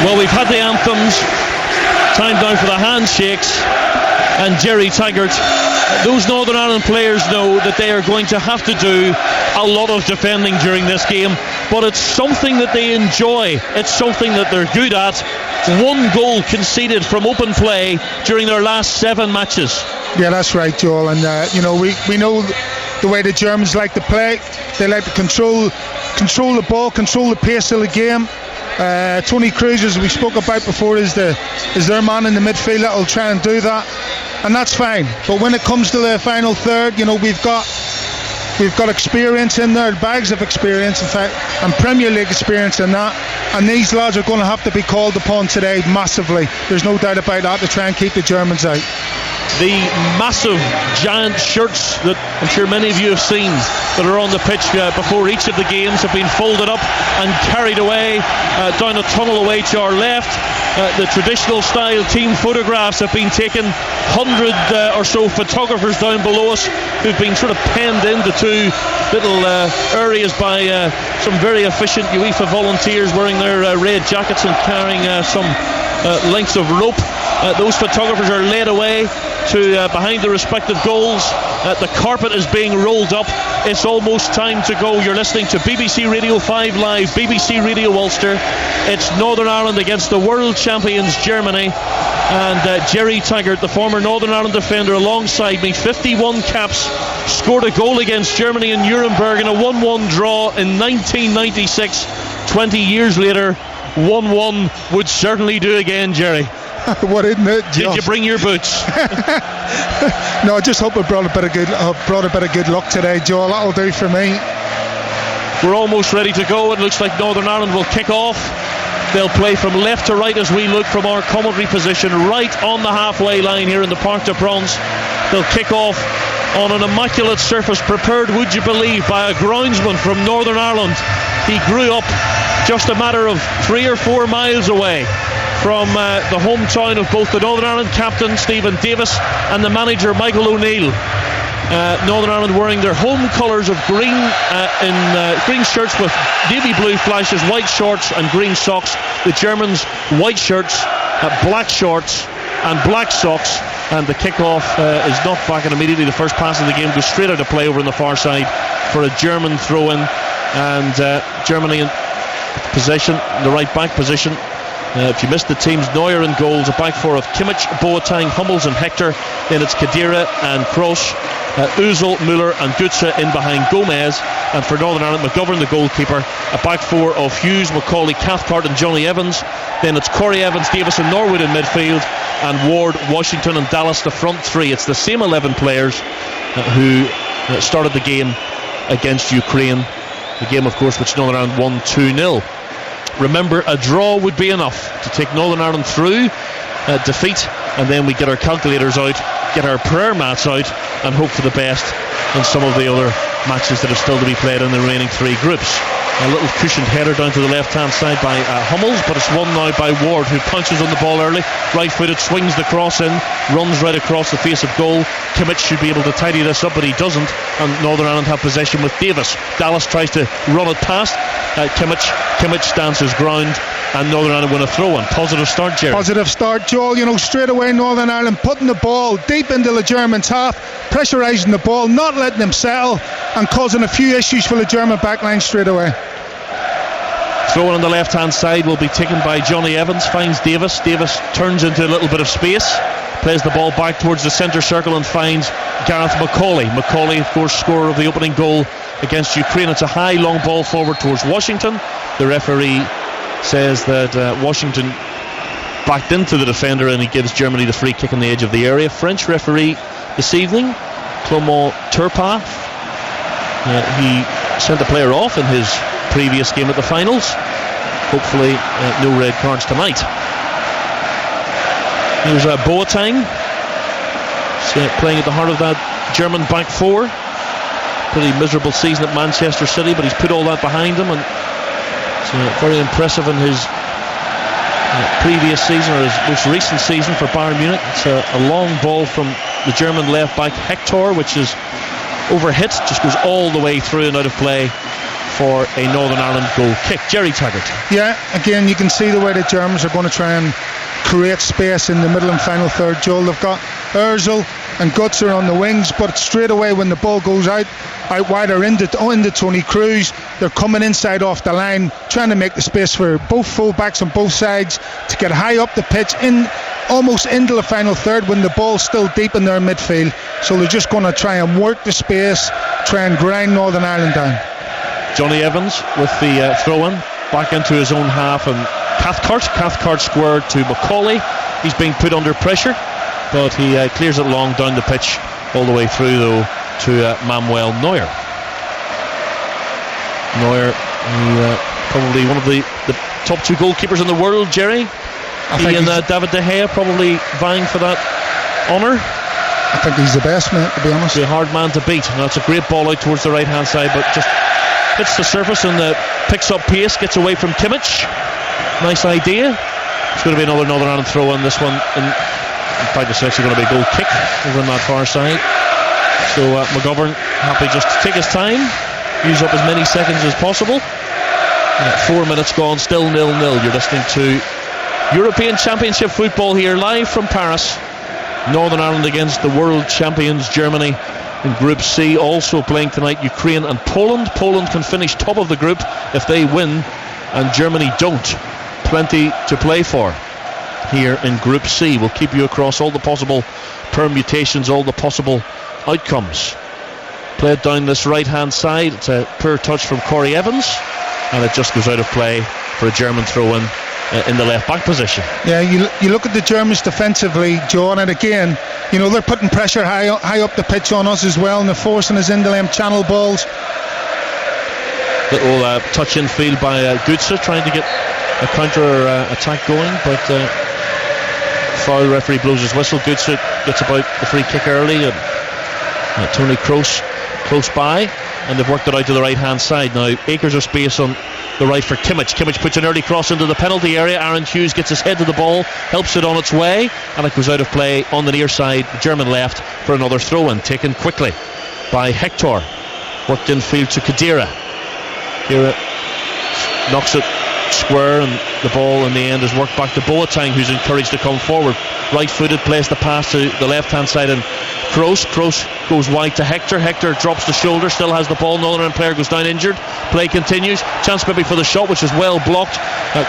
Well, we've had the anthems. Time now for the handshakes. And Gerry Taggart, those Northern Ireland players know that they are going to have to do a lot of defending during this game, but it's something that they enjoy. It's something that they're good at. 1 goal conceded from open play during their last 7 matches. Yeah, that's right, Joel. And we know the way the Germans like to play. They like to control the ball, control the pace of the game. Tony Cruz, as we spoke about before, is their man in the midfield that will try and do that, and that's fine. But when it comes to the final third, we've got experience in there, bags of experience, in fact, and Premier League experience in that. And these lads are going to have to be called upon today massively. There's no doubt about that, to try and keep the Germans out. The massive giant shirts that I'm sure many of you have seen that are on the pitch before each of the games have been folded up and carried away down a tunnel away to our left. The traditional style team photographs have been taken. 100 or so photographers down below us who've been sort of penned into 2 little areas by some very efficient UEFA volunteers wearing their red jackets and carrying some lengths of rope. Those photographers are led away to behind the respective goals. The carpet is being rolled up. It's almost time to go. You're listening to BBC Radio 5 Live, BBC Radio Ulster. It's Northern Ireland against the world champions Germany, and Gerry Taggart, the former Northern Ireland defender, alongside me, 51 caps, scored a goal against Germany in Nuremberg in a 1-1 draw in 1996. 20 years later, 1-1 would certainly do again, Gerry. What, isn't it, Josh? Did you bring your boots? No, I just hope it brought a bit of good luck today, Joel. That'll do for me. We're almost ready to go. It looks like Northern Ireland will kick off. They'll play from left to right as we look from our commentary position right on the halfway line here in the Parc des Princes. They'll kick off on an immaculate surface prepared, would you believe, by a groundsman from Northern Ireland. He grew up just a matter of 3 or 4 miles away from the hometown of both the Northern Ireland captain Stephen Davis and the manager Michael O'Neill. Northern Ireland wearing their home colours of green green shirts with navy blue flashes, white shorts and green socks. The Germans white shirts, black shorts and black socks. And the kick-off is knocked back, and immediately the first pass of the game goes straight out of play over on the far side for a German throw-in. And Germany in possession, in the right back position. If you missed the teams, Neuer in goals, a back four of Kimmich, Boateng, Hummels and Hector. Then it's Khedira and Kroos, Ozil, Müller and Götze in behind Gomez. And for Northern Ireland, McGovern the goalkeeper, a back four of Hughes, Macaulay, Cathcart and Johnny Evans. Then it's Corey Evans, Davis and Norwood in midfield, and Ward, Washington and Dallas the front 3. It's the same 11 players who started the game against Ukraine. The game, of course, which Northern Ireland won 2-0. Remember, a draw would be enough to take Northern Ireland through defeat, and then we get our calculators out, get our prayer mats out, and hope for the best in some of the other matches that are still to be played in the remaining 3 groups. A little cushioned header down to the left-hand side by Hummels, but it's won now by Ward, who punches on the ball early, right-footed, swings the cross in, runs right across the face of goal. Kimmich should be able to tidy this up, but he doesn't, and Northern Ireland have possession with Davis. Dallas tries to run it past Kimmich stands his ground, and Northern Ireland win a throw-in. Positive start, Gerry. Positive start, Joel. Straight away Northern Ireland putting the ball deep into the Germans' half, pressurising the ball, not letting them settle, and causing a few issues for the German backline straight away. Throw-in on the left-hand side will be taken by Johnny Evans, finds Davis. Davis turns into a little bit of space, plays the ball back towards the centre circle and finds Gareth Macaulay. Macaulay, of course, scorer of the opening goal against Ukraine. It's a high long ball forward towards Washington. The referee says that Washington backed into the defender, and he gives Germany the free kick on the edge of the area. French referee this evening, Clément Turpin, he sent a player off in his previous game at the finals. Hopefully no red cards tonight. Here's Boateng playing at the heart of that German back four. Pretty miserable season at Manchester City, but he's put all that behind him, and it's very impressive in his previous season, or his most recent season for Bayern Munich. It's a long ball from the German left back Hector, which is overhit, just goes all the way through and out of play for a Northern Ireland goal kick. Jerry Taggart. Yeah, again, you can see the way the Germans are going to try and create space in the middle and final third. Joel, they've got Ozil and Gutser on the wings, but straight away when the ball goes out wide or into Tony Cruz, they're coming inside off the line, trying to make the space for both full-backs on both sides to get high up the pitch, almost into the final third when the ball's still deep in their midfield. So they're just going to try and work the space, try and grind Northern Ireland down. Johnny Evans with the throw-in back into his own half, and Cathcart squared to Macaulay. He's being put under pressure, but he clears it long down the pitch, all the way through though to Manuel Neuer. Probably one of the top two goalkeepers in the world, Jerry. He and David De Gea probably vying for that honour. I think he's the best, mate, to be honest. He's a hard man to beat. And that's a great ball out towards the right hand side, but just hits the surface and picks up pace, gets away from Kimmich. Nice idea. It's going to be another Northern Ireland throw in this one. In fact, it's actually going to be a goal kick over on that far side. So McGovern happy just to take his time, use up as many seconds as possible. 4 minutes gone, still 0-0. You're listening to European Championship football here live from Paris. Northern Ireland against the world champions Germany in Group C. Also playing tonight Ukraine and Poland. Poland can finish top of the group if they win, and Germany don't. Plenty to play for here in Group C. We'll keep you across all the possible permutations, all the possible outcomes. Played down this right hand side. It's a poor touch from Corey Evans, and it just goes out of play for a German throw-in in the left back position. Yeah, you look at the Germans defensively, John, and again, they're putting pressure high up the pitch on us as well, and they're forcing us into them channel balls. Little touch in field by Gutser, trying to get a counter attack going, but foul. Referee blows his whistle. Gutser gets about the free kick early, and Tony Kroos close by, and they've worked it out to the right hand side. Now acres of space on the right for Kimmich. Kimmich puts an early cross into the penalty area. Aaron Hughes gets his head to the ball, helps it on its way, and it goes out of play on the near side, German left, for another throw-in taken quickly by Hector. Worked in field to Khedira. Khedira knocks it square, and the ball in the end is worked back to Boateng, who's encouraged to come forward. Right-footed, plays the pass to the left-hand side, and Kroos goes wide to Hector. Hector drops the shoulder, still has the ball. Northern Ireland player goes down injured. Play continues. Chance maybe for the shot, which is well blocked.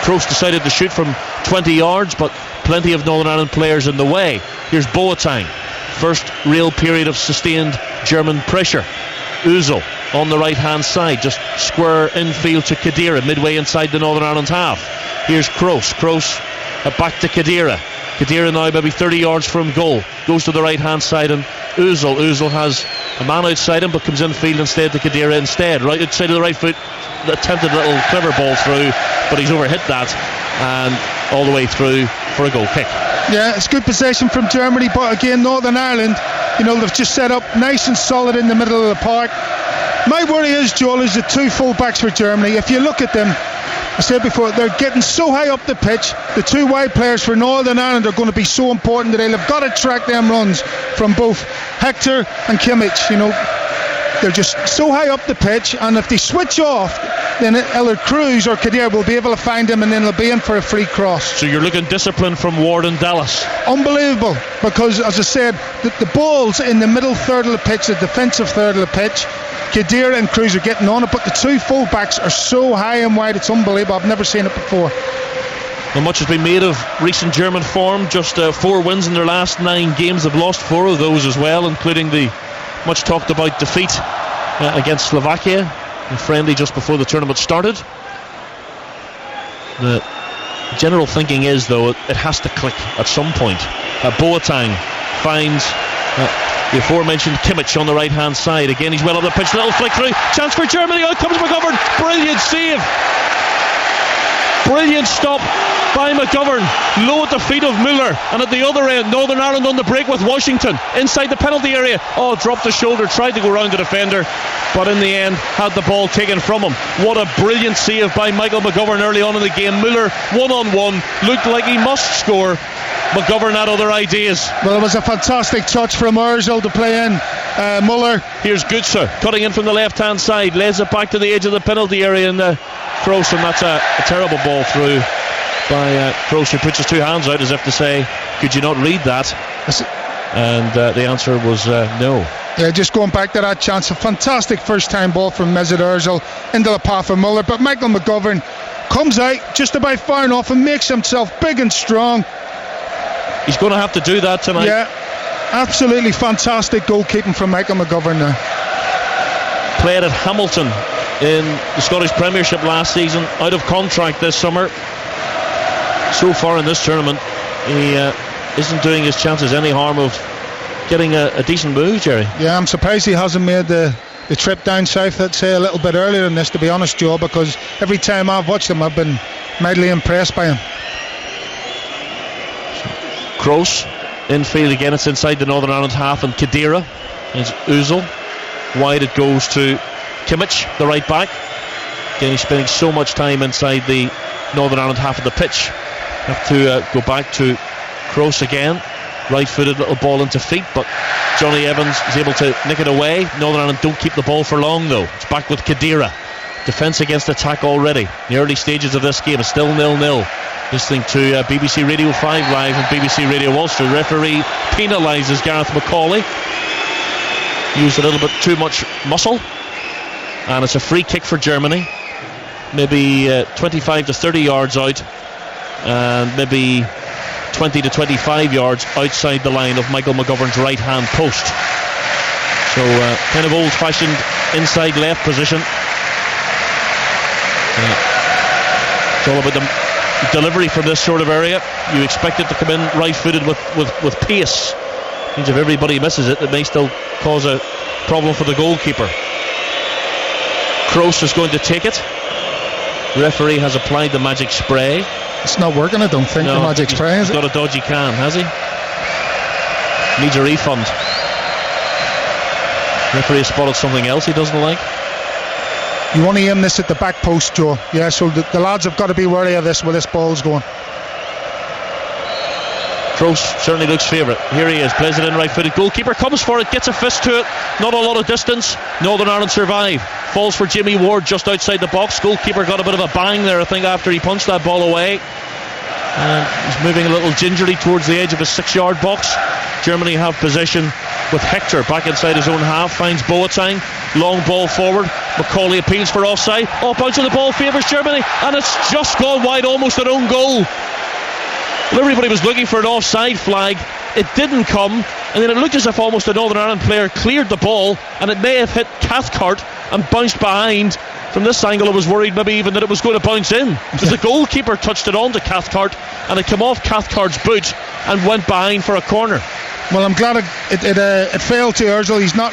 Kroos decided to shoot from 20 yards, but plenty of Northern Ireland players in the way. Here's Boateng. First real period of sustained German pressure. Ozil on the right hand side, just square infield to Khedira, midway inside the Northern Ireland half. Here's Kroos back to Khedira now maybe 30 yards from goal, goes to the right hand side, and Ozil has a man outside him but comes infield instead to Khedira instead, right outside of the right foot. Attempted a little clever ball through, but he's overhit that and all the way through for a goal kick. Yeah, it's good possession from Germany, but again Northern Ireland, they've just set up nice and solid in the middle of the park. My worry is, Joel, is the two full backs for Germany. If you look at them, I said before, they're getting so high up the pitch. The two wide players for Northern Ireland are going to be so important today. They've got to track them runs from both Hector and Kimmich. They're just so high up the pitch, and if they switch off, then either Cruz or Khedira will be able to find them, and then they'll be in for a free cross. So you're looking discipline from Ward and Dallas. Unbelievable, because as I said, the ball's in the middle third of the pitch, the defensive third of the pitch. Khedira and Cruz are getting on it, but the two full backs are so high and wide, it's unbelievable. I've never seen it before. Well, much has been made of recent German form. Just 4 wins in their last 9 games. They've lost 4 of those as well, including the much talked about defeat against Slovakia, a friendly just before the tournament started. The general thinking is, though, it has to click at some point. Boateng finds the aforementioned Kimmich on the right hand side. Again, he's well up the pitch, little flick through, chance for Germany. Out comes McGovern, brilliant save, brilliant stop by McGovern, low at the feet of Müller, and at the other end Northern Ireland on the break with Washington inside the penalty area. Dropped the shoulder, tried to go round the defender, but in the end had the ball taken from him. What a brilliant save by Michael McGovern early on in the game. Müller 1-on-1, looked like he must score. McGovern had other ideas. Well, it was a fantastic touch from Ozil to play in. Muller. Here's Gutsa cutting in from the left hand side, lays it back to the edge of the penalty area in the Kroos, and that's a terrible ball through by Kroos, who puts his two hands out as if to say, could you not read that? And the answer was no. Yeah, just going back to that chance, a fantastic first time ball from Mesut Ozil into the path of Muller, but Michael McGovern comes out just about far enough and makes himself big and strong. He's going to have to do that tonight. Yeah, absolutely fantastic goalkeeping from Michael McGovern there. Played at Hamilton in the Scottish Premiership last season, out of contract this summer. So far in this tournament, he isn't doing his chances any harm of getting a decent move, Jerry. Yeah, I'm surprised he hasn't made the trip down south, I'd say, a little bit earlier than this, to be honest, Joe, because every time I've watched him, I've been mightily impressed by him. Kroos infield again, it's inside the Northern Ireland half, and Khedira is Ozil. Wide it goes to Kimmich, the right back. Again, he's spending so much time inside the Northern Ireland half of the pitch. Have to go back to Kroos again. Right-footed little ball into feet, but Johnny Evans is able to nick it away. Northern Ireland don't keep the ball for long though. It's back with Khedira. Defence against attack already. The early stages of this game is still 0-0. Listening to BBC Radio 5 Live and BBC Radio Ulster. The referee penalises Gareth McCauley. Used a little bit too much muscle, and it's a free kick for Germany. Maybe 25 to 30 yards out, and maybe 20 to 25 yards outside the line of Michael McGovern's right hand post. So kind of old fashioned inside left position. It's all about the delivery from this sort of area. You expect it to come in right footed with pace. Means if everybody misses it, it may still cause a problem for the goalkeeper. Kroos is going to take it. The referee has applied the magic spray. It's not working, I don't think, the magic spray, is it? He's got a dodgy can, has he? Needs a refund. Referee has spotted something else he doesn't like. You want to aim this at the back post, Joe. Yeah, so the lads have got to be wary of this where this ball's going. Kroos certainly looks favourite. Here he is, plays it in right-footed. Goalkeeper comes for it, gets a fist to it. Not a lot of distance. Northern Ireland survive. Falls for Jimmy Ward just outside the box. Goalkeeper got a bit of a bang there, I think, after he punched that ball away. And he's moving a little gingerly towards the edge of his 6-yard box. Germany have possession with Hector back inside his own half. Finds Boateng. Long ball forward. McCauley appeals for offside. Bounce of the ball favours Germany, and it's just gone wide, almost an own goal. Well, everybody was looking for an offside flag. It didn't come, and then it looked as if almost a Northern Ireland player cleared the ball, and it may have hit Cathcart and bounced behind. From this angle, I was worried maybe even that it was going to bounce in, because the goalkeeper touched it onto Cathcart, and it came off Cathcart's boot and went behind for a corner. Well, I'm glad it failed to Ozil. He's not.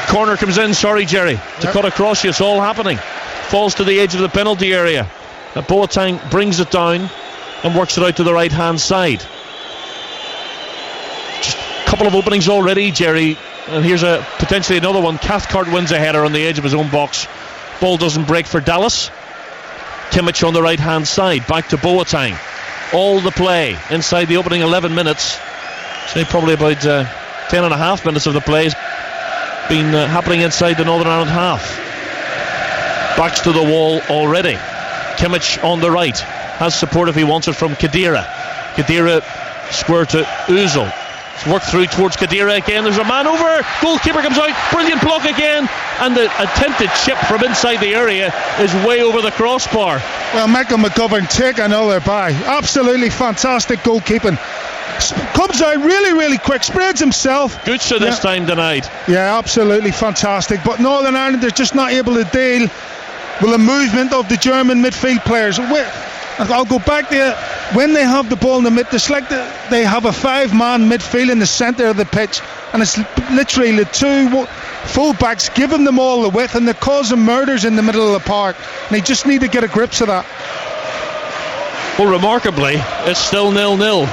Corner comes in, sorry Jerry, to cut across you. It's all happening. Falls to the edge of the penalty area. Boateng brings it down and works it out to the right hand side. Just a couple of openings already, Jerry, and here's potentially another one. Cathcart wins a header on the edge of his own box. Ball doesn't break for Dallas. Kimmich on the right hand side, back to Boateng. All the play inside the opening 11 minutes. Say probably about 10 and a half minutes of the play has been happening inside the Northern Ireland half. Backs to the wall already. Kimmich on the right, has support if he wants it from Khedira. Khedira square to Ozil. It's worked through towards Khedira again. There's a man over. Goalkeeper comes out. Brilliant block again. And the attempted chip from inside the area is way over the crossbar. Well, Michael McGovern take another bye. Absolutely fantastic goalkeeping. Comes out really, really quick. Spreads himself. Gutsa this time denied. Yeah, absolutely fantastic. But Northern Ireland, they're just not able to deal with the movement of the German midfield players. I'll go back there. When they have the ball in the mid, it's like they have a 5-man midfield in the centre of the pitch, and it's literally the two full-backs giving them all the width, and they're causing murders in the middle of the park, and they just need to get a grip of that. Well, remarkably, it's still 0-0.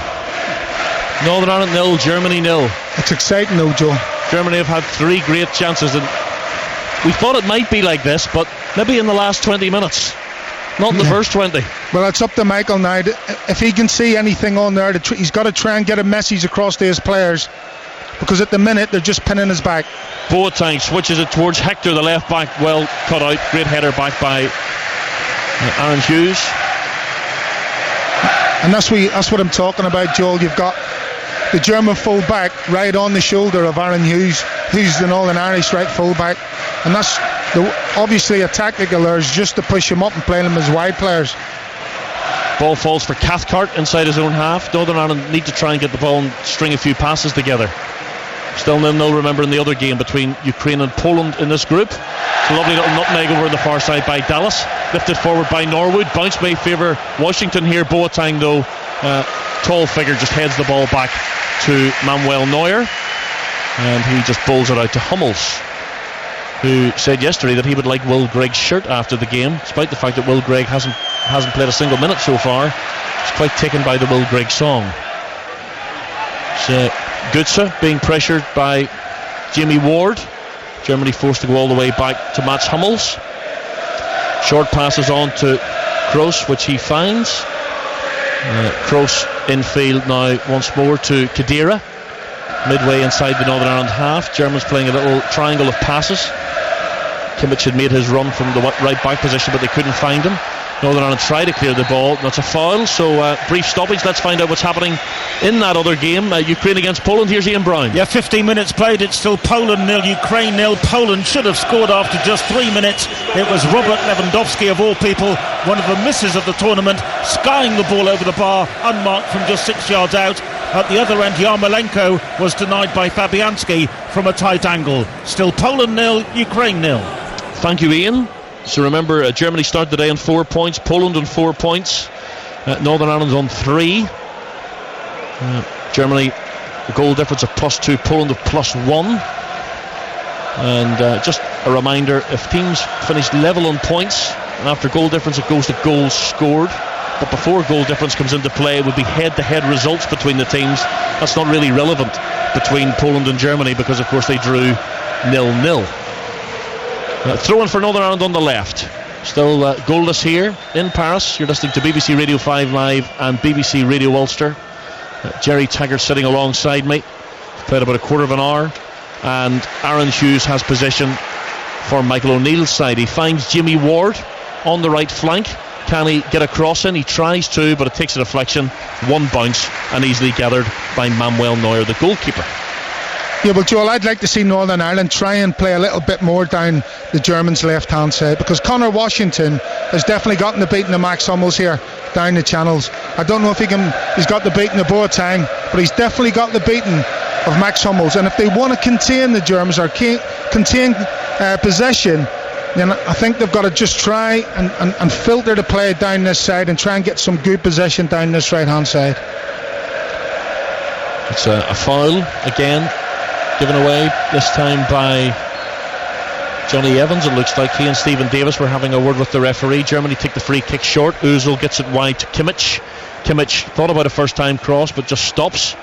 Northern Ireland 0, Germany 0. It's exciting though, Joe. Germany have had 3 great chances, and we thought it might be like this, but maybe in the last 20 minutes. Not in the first 20. Well, it's up to Michael now. If he can see anything on there, he's got to try and get a message across to his players because at the minute they're just pinning us back. Boateng switches it towards Hector, the left back, well cut out. Great header back by Aaron Hughes. And that's what I'm talking about, Joel. You've got the German full-back right on the shoulder of Aaron Hughes, who's the Northern Irish right full-back. And that's obviously a tactical error, just to push him up and play them as wide players. Ball falls for Cathcart inside his own half. Northern Ireland need to try and get the ball and string a few passes together. Still 0-0, remember, in the other game between Ukraine and Poland in this group. It's a lovely little nutmeg over on the far side by Dallas. Lifted forward by Norwood. Bounce may favour Washington here. Boateng, though, tall figure, just heads the ball back to Manuel Neuer. And he just bowls it out to Hummels, who said yesterday that he would like Will Gregg's shirt after the game, despite the fact that Will Gregg hasn't played a single minute so far. He's quite taken by the Will Gregg song. So Götze being pressured by Jamie Ward. Germany forced to go all the way back to Mats Hummels. Short passes on to Kroos, which he finds. Kroos infield now once more to Khedira. Midway inside the Northern Ireland half. Germans playing a little triangle of passes. Kimmich had made his run from the right back position, but they couldn't find him. Northern Ireland tried to clear the ball. That's a foul. So brief stoppage. Let's find out what's happening in that other game. Ukraine against Poland. Here's Ian Brown. Yeah, 15 minutes played. It's still Poland 0, Ukraine 0. Poland should have scored after just 3 minutes. It was Robert Lewandowski, of all people, one of the misses of the tournament, skying the ball over the bar, unmarked from just 6 yards out. At the other end, Yarmolenko was denied by Fabianski from a tight angle. Still Poland 0, Ukraine 0. Thank you, Ian. So remember, Germany started the day on 4 points, Poland on 4 points, Northern Ireland's on 3. Germany, the goal difference of +2, Poland of +1. And just a reminder, if teams finish level on points, and after goal difference it goes to goals scored, but before goal difference comes into play, it would be head-to-head results between the teams. That's not really relevant between Poland and Germany, because of course they drew 0-0. Throw-in for Northern Ireland on the left. Still goalless here in Paris. You're listening to BBC Radio 5 Live and BBC Radio Ulster. Jerry Taggart sitting alongside me. Played about a quarter of an hour. And Aaron Hughes has possession for Michael O'Neill's side. He finds Jimmy Ward on the right flank. Can he get a cross in? He tries to, but it takes a deflection. One bounce and easily gathered by Manuel Neuer, the goalkeeper. Yeah, well, Joel, I'd like to see Northern Ireland try and play a little bit more down the Germans' left-hand side, because Connor Washington has definitely gotten the beating of Max Hummels here down the channels. I don't know if he's got the beating of Boateng, but he's definitely got the beating of Max Hummels. And if they want to contain the Germans or contain possession, then I think they've got to just try and filter the play down this side and try and get some good possession down this right-hand side. It's a foul again, given away, this time by Johnny Evans. It looks like he and Stephen Davis were having a word with the referee. Germany take the free kick short. Ozil gets it wide to Kimmich. Kimmich thought about a first time cross but just stops,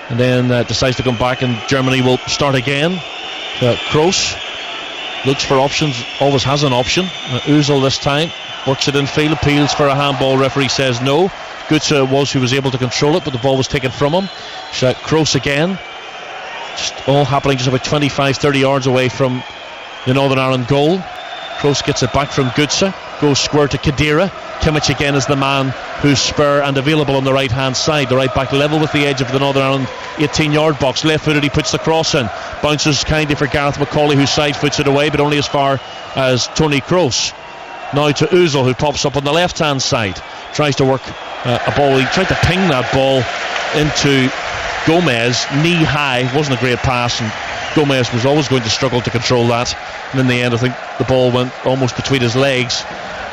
and then decides to come back, and Germany will start again. Kroos looks for options, always has an option. Ozil this time works it in field, appeals for a handball. Referee says no. Götze was who was able to control it, but the ball was taken from him. Kroos again. Just all happening just about 25-30 yards away from the Northern Ireland goal. Kroos gets it back from Götze, goes square to Khedira. Kimmich again is the man who's spare and available on the right hand side. The right back level with the edge of the Northern Ireland 18-yard box. Left footed, he puts the cross in. Bounces kindly for Gareth McCauley, who side foots it away, but only as far as Tony Kroos. Now to Ozil, who pops up on the left hand side. Tries to work a ball. He tried to ping that ball into Gomez, knee high. Wasn't a great pass, and Gomez was always going to struggle to control that. And in the end, I think the ball went almost between his legs.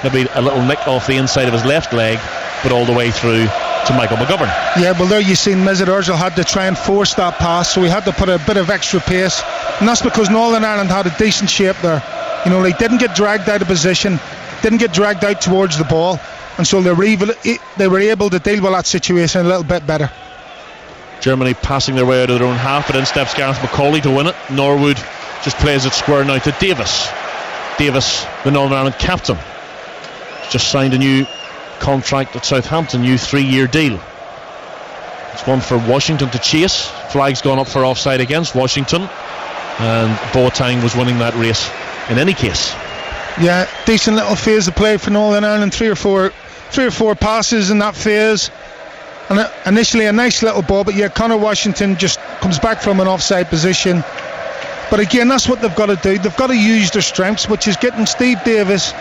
Maybe a little nick off the inside of his left leg, but all the way through to Michael McGovern. Yeah, well, there you seen Mesut Ozil had to try and force that pass, so he had to put a bit of extra pace, and that's because Northern Ireland had a decent shape there. You know, they didn't get dragged out of position, didn't get dragged out towards the ball, and so they were able to deal with that situation a little bit better. Germany passing their way out of their own half, but in steps Gareth McCauley to win it. Norwood just plays it square now to Davis. Davis, the Northern Ireland captain, just signed a new contract at Southampton, new 3-year deal. It's one for Washington to chase. Flag's gone up for offside against Washington, and Boateng was winning that race in any case. Yeah, decent little phase of play for Northern Ireland. Three or four passes in that phase, and initially a nice little ball, but yeah, Conor Washington just comes back from an offside position. But again, that's what they've got to do. They've got to use their strengths, which is getting Steve Davis,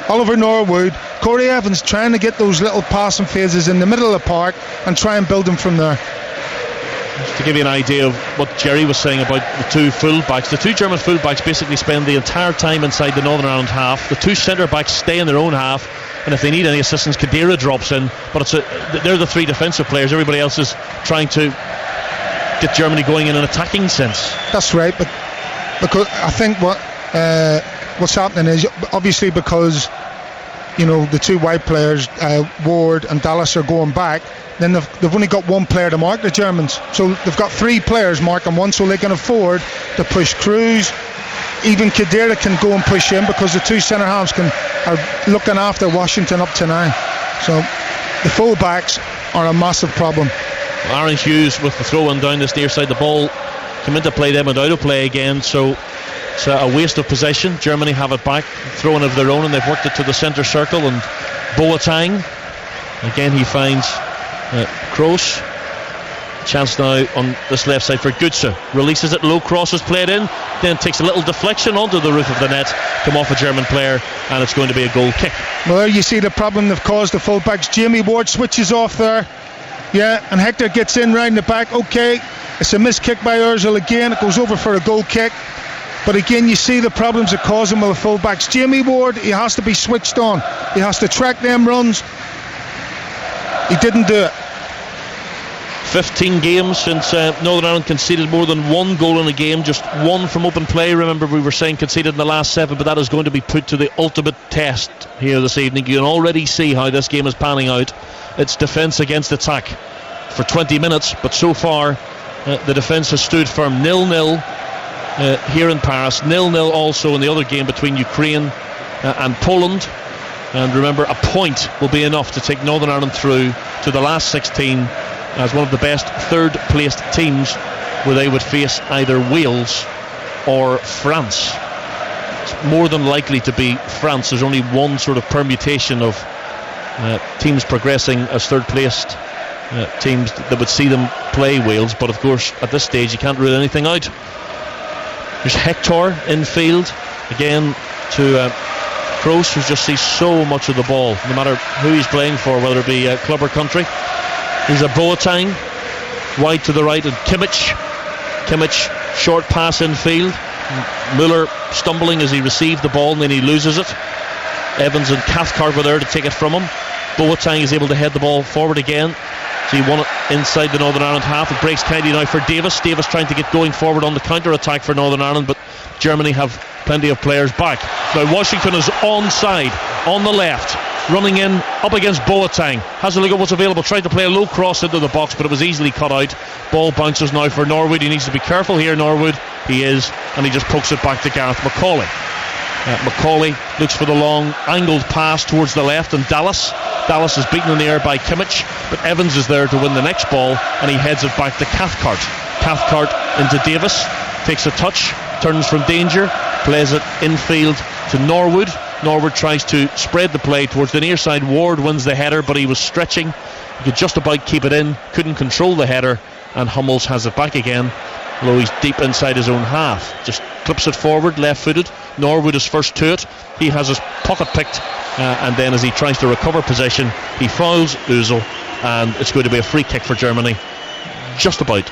Oliver Norwood, Corey Evans, trying to get those little passing phases in the middle of the park and try and build them from there. Just to give you an idea of what Jerry was saying about the two full-backs, the two German full-backs basically spend the entire time inside the Northern Ireland half. The two centre-backs stay in their own half, and if they need any assistance, Kadira drops in. But they're the three defensive players. Everybody else is trying to get Germany going in an attacking sense. That's right, but because I think what's happening is obviously because the two wide players, Ward and Dallas, are going back. Then they've only got one player to mark, the Germans. So they've got three players marking one, so they can afford to push Cruz. Even Kadira can go and push in because the two centre halves are looking after Washington up to now. So the full backs are a massive problem. Aaron Hughes with the throw in down this near side. The ball come into play, then went out of play again. So it's a waste of possession. Germany have it back, throwing of their own, and they've worked it to the centre circle. And Boateng, again, he finds Kroos. Chance now on this left side for Götze. Releases it low, cross is played in, then takes a little deflection onto the roof of the net, come off a German player, and it's going to be a goal kick. Well, there you see the problem they've caused the fullbacks. Jamie Ward switches off there, yeah, and Hector gets in round the back. Okay, it's a missed kick by Ozil again. It goes over for a goal kick. But again, you see the problems it causes with the fullbacks. Jamie Ward, he has to be switched on. He has to track them runs. He didn't do it. 15 games since Northern Ireland conceded more than one goal in a game, just one from open play. Remember, we were saying conceded in the last 7, but that is going to be put to the ultimate test here this evening. You can already see how this game is panning out. It's defence against attack for 20 minutes, but so far the defence has stood firm. 0-0 here in Paris, 0-0 also in the other game between Ukraine and Poland. And remember, a point will be enough to take Northern Ireland through to the last 16 as one of the best third placed teams, where they would face either Wales or France. It's more than likely to be France. There's only one sort of permutation of teams progressing as third placed teams that would see them play Wales, but of course at this stage you can't rule anything out. There's Hector in field again to Kroos, who just sees so much of the ball no matter who he's playing for, whether it be club or country. There's a Boateng wide to the right, and Kimmich, short pass in field. Müller stumbling as he received the ball and then he loses it. Evans and Cathcart were there to take it from him. Boateng is able to head the ball forward again, so he won it inside the Northern Ireland half. It breaks kindly now for Davis trying to get going forward on the counter-attack for Northern Ireland, but Germany have plenty of players back. Now Washington is onside on the left, running in up against Boateng. Has a look at what's available, tried to play a low cross into the box, but it was easily cut out. Ball bounces now for Norwood. He needs to be careful here, Norwood. He is, and he just pokes it back to Gareth McCauley. McCauley looks for the long angled pass towards the left, and Dallas is beaten in the air by Kimmich, but Evans is there to win the next ball, and he heads it back to Cathcart. Cathcart into Davis, takes a touch, turns from danger, plays it infield to Norwood. Norwood tries to spread the play towards the near side. Ward wins the header, but he was stretching. He could just about keep it in, couldn't control the header, and Hummels has it back again, although he's deep inside his own half. Just clips it forward, left-footed. Norwood is first to it. He has his pocket picked, and then as he tries to recover possession, he fouls Ozil, and it's going to be a free kick for Germany, just about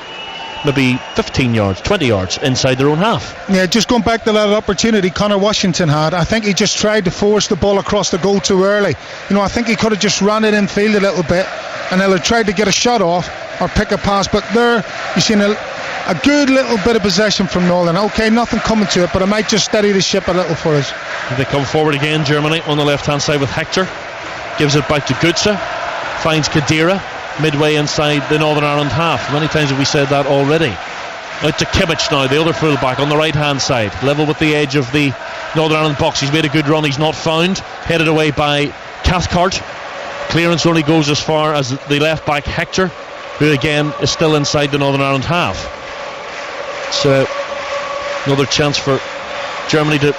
maybe 15 yards, 20 yards inside their own half. Yeah, just going back to that opportunity Conor Washington had, I think he just tried to force the ball across the goal too early. I think he could have just ran it in field a little bit and he'll have tried to get a shot off or pick a pass, but there you've seen a good little bit of possession from Northern. Okay, nothing coming to it, but it might just steady the ship a little for us. They come forward again, Germany, on the left hand side with Hector. Gives it back to Götze, finds Kadira midway inside the Northern Ireland half. Many times have we said that already. Out to Kimmich now, the other fullback on the right hand side, level with the edge of the Northern Ireland box. He's made a good run, he's not found, headed away by Cathcart. Clearance only goes as far as the left back Hector who again is still inside the Northern Ireland half. So another chance for Germany to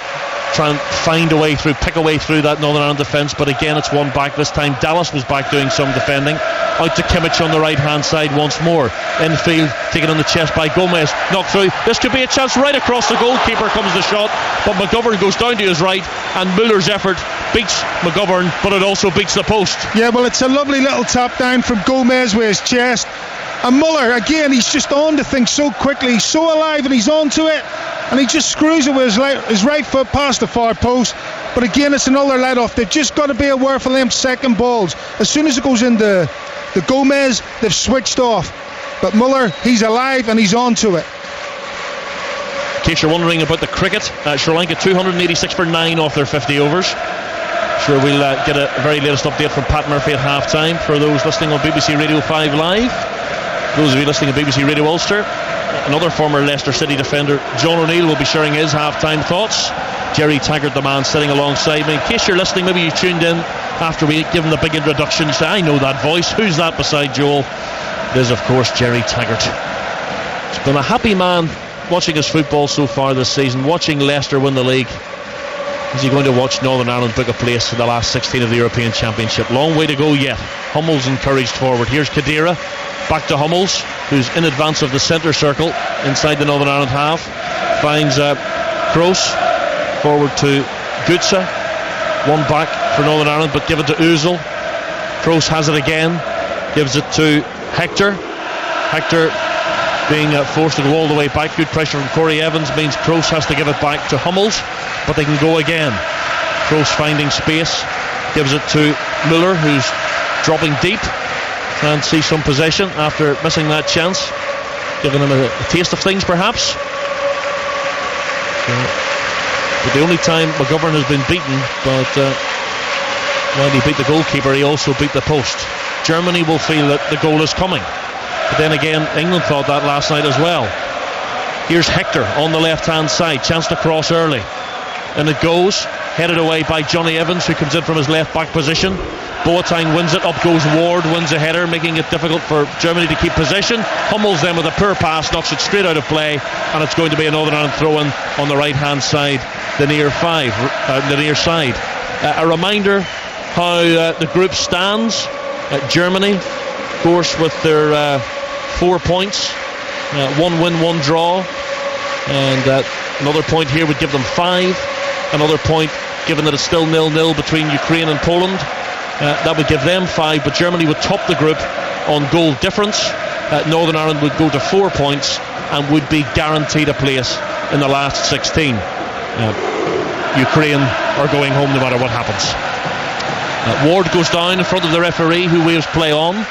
try and find a way through, pick a way through that Northern Ireland defence, but again it's one back this time. Dallas was back doing some defending. Out to Kimmich on the right hand side once more. Infield, taken on the chest by Gomez, knocked through. This could be a chance right across the goalkeeper. Comes the shot, but McGovern goes down to his right, and Muller's effort beats McGovern, but it also beats the post. Yeah, well, it's a lovely little tap down from Gomez with his chest, and Muller again, he's just on to things so quickly. He's so alive and he's on to it, and he just screws it with his right foot past the far post. But again, it's another let off. They've just got to be aware for them second balls. As soon as it goes into the Gomez, they've switched off. But Muller, he's alive and he's on to it. In case you're wondering about the cricket, Sri Lanka 286 for 9 off their 50 overs. Sure, we'll get a very latest update from Pat Murphy at half time for those listening on BBC Radio 5 Live. Those of you listening on BBC Radio Ulster, another former Leicester City defender, John O'Neill, will be sharing his half-time thoughts. Jerry Taggart, the man sitting alongside me. In case you're listening, maybe you tuned in after we give him the big introduction. You say, I know that voice. Who's that beside Joel? It is, of course, Jerry Taggart. He's been a happy man watching his football so far this season, watching Leicester win the league. Is he going to watch Northern Ireland book a place in the last 16 of the European Championship? Long way to go yet. Hummels encouraged forward. Here's Khedira. Back to Hummels, who's in advance of the centre circle inside the Northern Ireland half. Finds Kroos. Forward to Gutsa. One back for Northern Ireland, but given to Ozil. Kroos has it again. Gives it to Hector. Hector being forced to go all the way back. Good pressure from Corey Evans means Kroos has to give it back to Hummels, but they can go again. Kroos finding space. Gives it to Müller, who's dropping deep. And see some possession after missing that chance, giving him a taste of things perhaps. But the only time McGovern has been beaten, but when he beat the goalkeeper, he also beat the post. Germany will feel that the goal is coming, but then again England thought that last night as well. Here's Hector on the left hand side, chance to cross early, and it goes, headed away by Johnny Evans, who comes in from his left back position. Boateng wins it, up goes Ward, wins a header, making it difficult for Germany to keep possession. Hummels then with a poor pass knocks it straight out of play, and it's going to be a Northern Ireland throw-in on the right hand side, the near side. A reminder how the group stands. Germany, of course, with their 4 points, 1 win, 1 draw, and another point here would give them 5. Another point, given that it's still 0-0 between Ukraine and Poland, that would give them 5, but Germany would top the group on goal difference. Northern Ireland would go to 4 points and would be guaranteed a place in the last 16. Ukraine are going home no matter what happens. Ward goes down in front of the referee, who waves play on.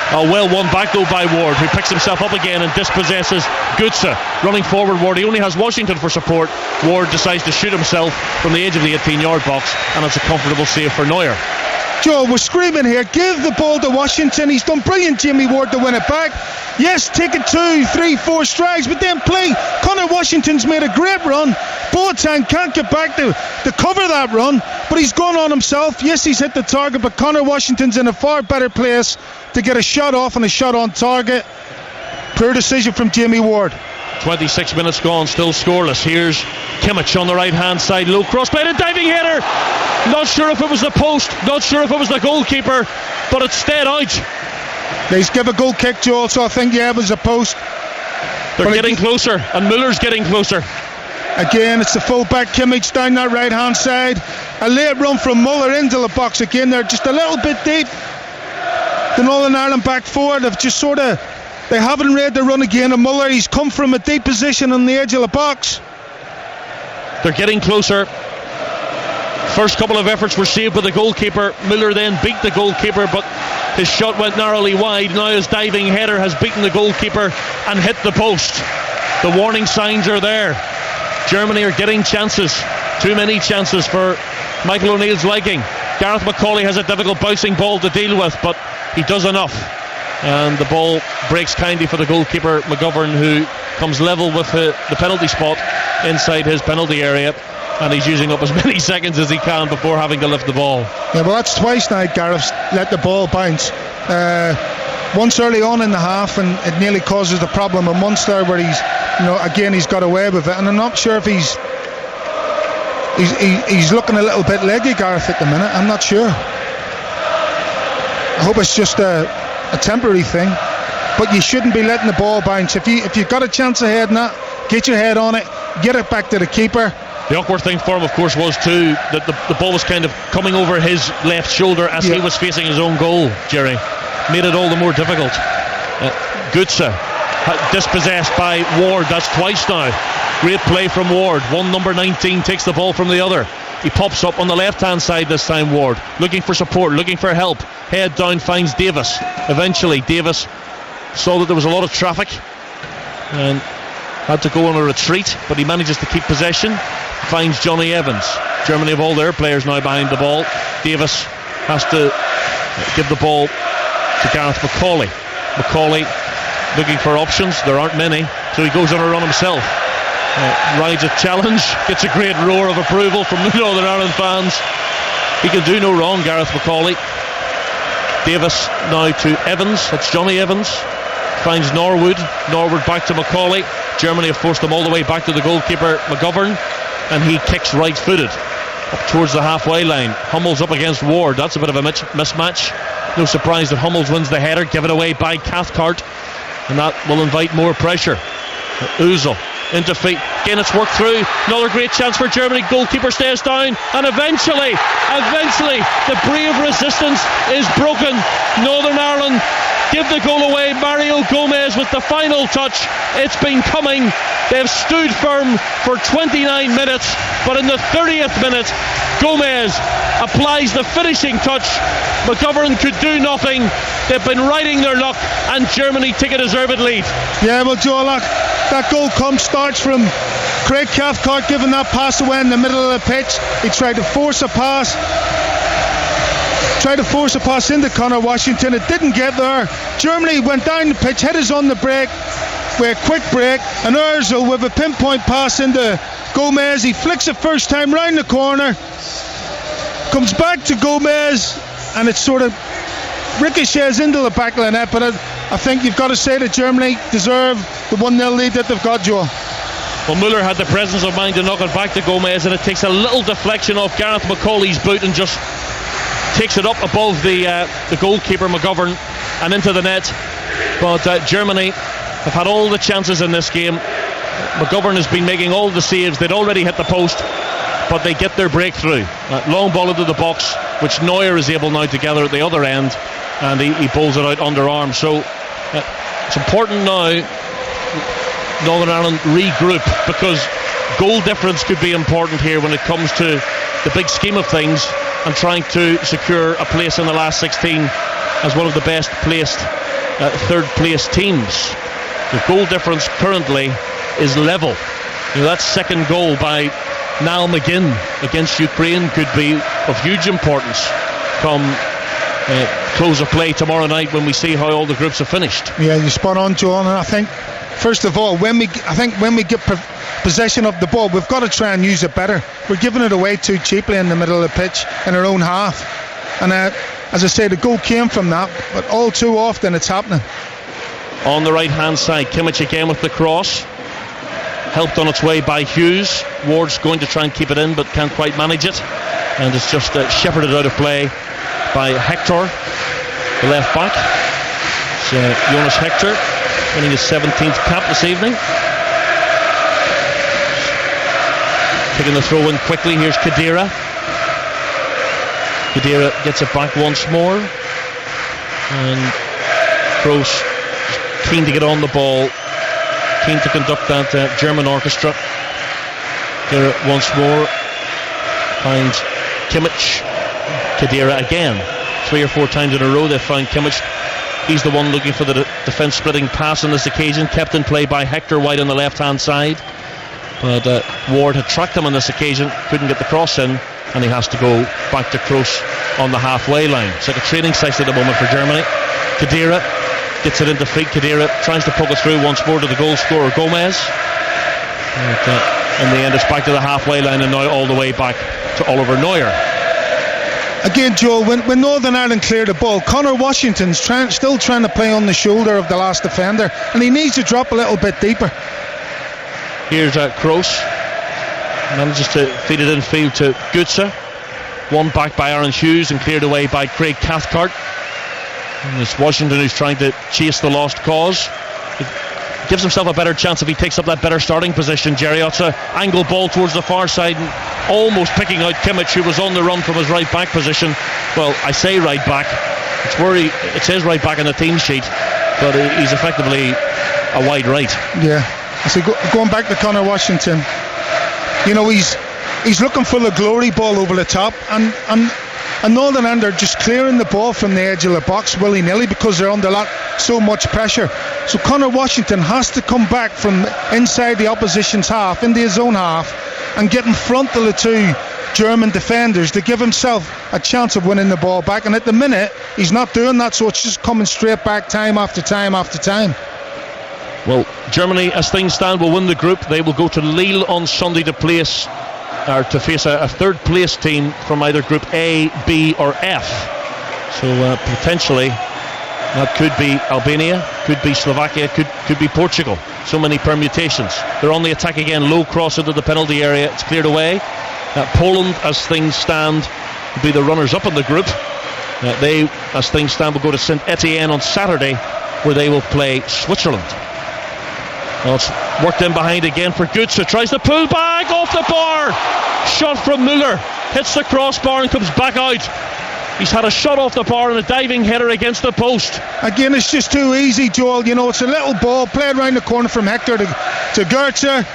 Well won back though by Ward, who picks himself up again and dispossesses Gutsa. Running forward, Ward, he only has Washington for support. Ward decides to shoot himself from the edge of the 18-yard box, and it's a comfortable save for Neuer. Joe, we're screaming here, give the ball to Washington. He's done brilliant, Jamie Ward, to win it back. Yes, take it 2, 3, 4 strikes, but then play. Connor Washington's made a great run. Boateng can't get back to cover that run, but he's gone on himself. Yes, he's hit the target, but Connor Washington's in a far better place to get a shot off and a shot on target. Poor decision from Jamie Ward. 26 minutes gone, still scoreless. Here's Kimmich on the right hand side, low cross, played a diving header. Not sure if it was the post, not sure if it was the goalkeeper, but it stayed out. He's give a goal kick, Joel, so I think it was a post. They're getting closer, and Muller's getting closer. Again, it's the full-back Kimmich down that right hand side. A late run from Muller into the box again. They're just a little bit deep. The Northern Ireland back four, they've just they haven't read the run again, and Muller, he's come from a deep position on the edge of the box. They're getting closer. First couple of efforts were saved by the goalkeeper. Muller then beat the goalkeeper, but his shot went narrowly wide. Now his diving header has beaten the goalkeeper and hit the post. The warning signs are there. Germany are getting chances. Too many chances for Michael O'Neill's liking. Gareth McCauley has a difficult bouncing ball to deal with, but he does enough. And the ball breaks kindly for the goalkeeper McGovern, who comes level with the penalty spot inside his penalty area, and he's using up as many seconds as he can before having to lift the ball. Yeah, well, that's twice now Gareth's let the ball bounce. once early on in the half, and it nearly causes the problem in Munster where he's, again he's got away with it, and I'm not sure if he's looking a little bit leggy, Gareth, at the minute. I'm not sure. I hope it's just a temporary thing, but you shouldn't be letting the ball bounce. If you've got a chance of heading that, get your head on it, get it back to the keeper. The awkward thing for him, of course, was too that the ball was kind of coming over his left shoulder as he was facing his own goal, Jerry. Made it all the more difficult. Gutsa dispossessed by Ward. That's twice now. Great play from Ward. One number 19 takes the ball from the other. He pops up on the left hand side this time, Ward, looking for support, looking for help. Head down, finds Davis. Eventually Davis saw that there was a lot of traffic and had to go on a retreat, but he manages to keep possession. Finds Johnny Evans. Germany have all their players now behind the ball. Davis has to give the ball to Gareth McCauley. McCauley looking for options. There aren't many, so he goes on a run himself. Rides a challenge, gets a great roar of approval from the Northern Ireland fans. He can do no wrong, Gareth McCauley. Davis now to Evans. That's Johnny Evans. Finds Norwood. Norwood back to McCauley. Germany have forced them all the way back to the goalkeeper McGovern, and he kicks right-footed up towards the halfway line. Hummels up against Ward. That's a bit of a mismatch. No surprise that Hummels wins the header, given away by Cathcart, and that will invite more pressure. Ozil into feet. Again, it's worked through. Another great chance for Germany. Goalkeeper stays down, and eventually the brave resistance is broken. Northern Ireland give the goal away. Mario Gomez with the final touch. It's been coming. They've stood firm for 29 minutes, but in the 30th minute, Gomez applies the finishing touch. McGovern could do nothing. They've been riding their luck, and Germany take a deserved lead. Yeah, well, Joe, look, that goal starts from Craig Cathcart giving that pass away in the middle of the pitch. He tried to force a pass into Conor Washington. It didn't get there. Germany went down the pitch, hit us on the break with a quick break, and Ozil with a pinpoint pass into Gomez. He flicks it first time round the corner, comes back to Gomez, and it sort of ricochets into the back of the net. But I think you've got to say that Germany deserve the 1-0 lead that they've got, Joe. Well, Muller had the presence of mind to knock it back to Gomez, and it takes a little deflection off Gareth McCauley's boot and just takes it up above the goalkeeper McGovern and into the net. But Germany have had all the chances in this game. McGovern has been making all the saves. They'd already hit the post, but they get their breakthrough. Long ball into the box, which Neuer is able now to gather at the other end, and he bowls it out underarm. So it's important now Northern Ireland regroup, because goal difference could be important here when it comes to the big scheme of things and trying to secure a place in the last 16 as one of the best placed third place teams. The goal difference currently is level. That second goal by Niall McGinn against Ukraine could be of huge importance come close of play tomorrow night when we see how all the groups have finished. Yeah, you're spot on, Joe. And I think, first of all, when we get possession of the ball, we've got to try and use it better. We're giving it away too cheaply in the middle of the pitch in our own half, and as I say, the goal came from that, but all too often it's happening. On the right hand side, Kimmich again with the cross, helped on its way by Hughes. Ward's going to try and keep it in, but can't quite manage it, and it's just shepherded out of play by Hector, the left back. It's Jonas Hector winning his 17th cap this evening. Taking the throw in quickly. Here's Khedira. Khedira gets it back once more, and Kroos keen to get on the ball, keen to conduct that German orchestra. Khedira once more finds Kimmich. Khedira again. 3 or 4 times in a row they've found Kimmich. He's the one looking for the defence splitting pass on this occasion, kept in play by Hector White on the left hand side, but Ward had tracked him on this occasion, couldn't get the cross in, and he has to go back to Kroos on the halfway line. It's like a training session at the moment for Germany. Khedira gets it into feet. Khedira tries to poke it through once more to the goal scorer Gomez, and in the end it's back to the halfway line, and now all the way back to Oliver Neuer. Again, Joel, when Northern Ireland cleared the ball, Conor Washington's still trying to play on the shoulder of the last defender, and he needs to drop a little bit deeper. Here's Kroos. Manages to feed it in field to Gutsa. One back by Aaron Hughes and cleared away by Craig Cathcart. And it's Washington who's trying to chase the lost cause. He gives himself a better chance if he takes up that better starting position. Jerry Otsa, angle ball towards the far side and almost picking out Kimmich, who was on the run from his right back position. Well, I say right back. It's where it says right back on the team sheet, but he's effectively a wide right. Yeah. So going back to Conor Washington, you know, he's looking for the glory ball over the top, and Northern Ireland are just clearing the ball from the edge of the box willy-nilly because they're under so much pressure. So Conor Washington has to come back from inside the opposition's half into his own half and get in front of the two German defenders to give himself a chance of winning the ball back. And at the minute he's not doing that, so it's just coming straight back time after time after time. Well, Germany, as things stand, will win the group. They will go to Lille on Sunday to face a third place team from either Group A, B or F. So potentially that could be Albania, could be Slovakia, could be Portugal. So many permutations. They're on the attack again. Low cross into the penalty area. It's cleared away. Poland, as things stand, will be the runners-up in the group. They, as things stand, will go to Saint Etienne on Saturday, where they will play Switzerland. Well, it's worked in behind again for Gutsa. Tries to pull back off the bar. Shot from Müller. Hits the crossbar and comes back out. He's had a shot off the bar and a diving header against the post. Again, it's just too easy, Joel. You know, it's a little ball played round the corner from Hector to Gutsa.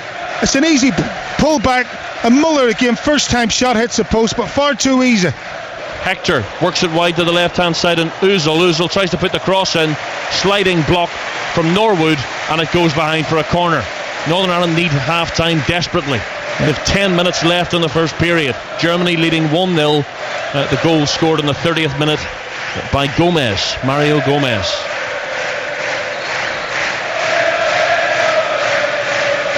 It's an easy pull back. And Müller again, first time shot hits the post, but far too easy. Hector works it wide to the left hand side, and Özil tries to put the cross in. Sliding block from Norwood, and it goes behind for a corner. Northern Ireland need half time desperately. With 10 minutes left in the first period. Germany leading 1-0. The goal scored in the 30th minute by Gomez, Mario Gomez.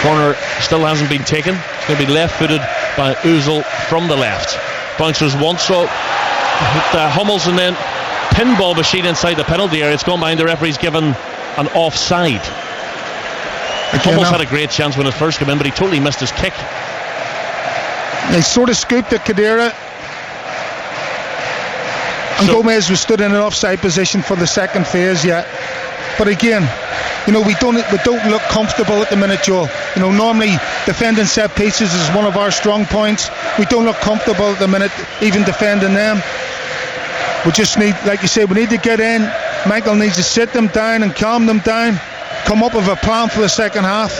Corner still hasn't been taken. It's going to be left footed by Özil from the left. Bounces once, so Hummels, and then pinball machine inside the penalty area. It's gone behind. The referee's given an offside. Hummels had a great chance when it first came in, but he totally missed his kick. They sort of scooped at Khedira, and Gomez was stood in an offside position for the second phase yet. But again, you know, we don't look comfortable at the minute, Joel. You know, normally defending set pieces is one of our strong points. We don't look comfortable at the minute, even defending them. We just need, like you say, we need to get in. Michael needs to sit them down and calm them down, come up with a plan for the second half.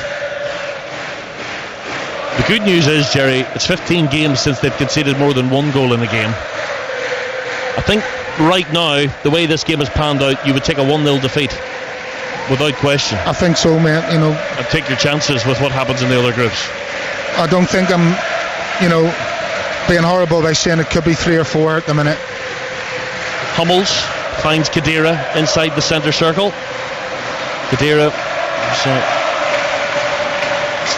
The good news is, Jerry, it's 15 games since they've conceded more than one goal in a game. I think right now, the way this game has panned out, you would take a 1-0 defeat without question. I think so, mate. You know, and take your chances with what happens in the other groups. I don't think I'm, you know, being horrible by saying it could be 3 or 4 at the minute. Hummels finds Khedira inside the centre circle. Khedira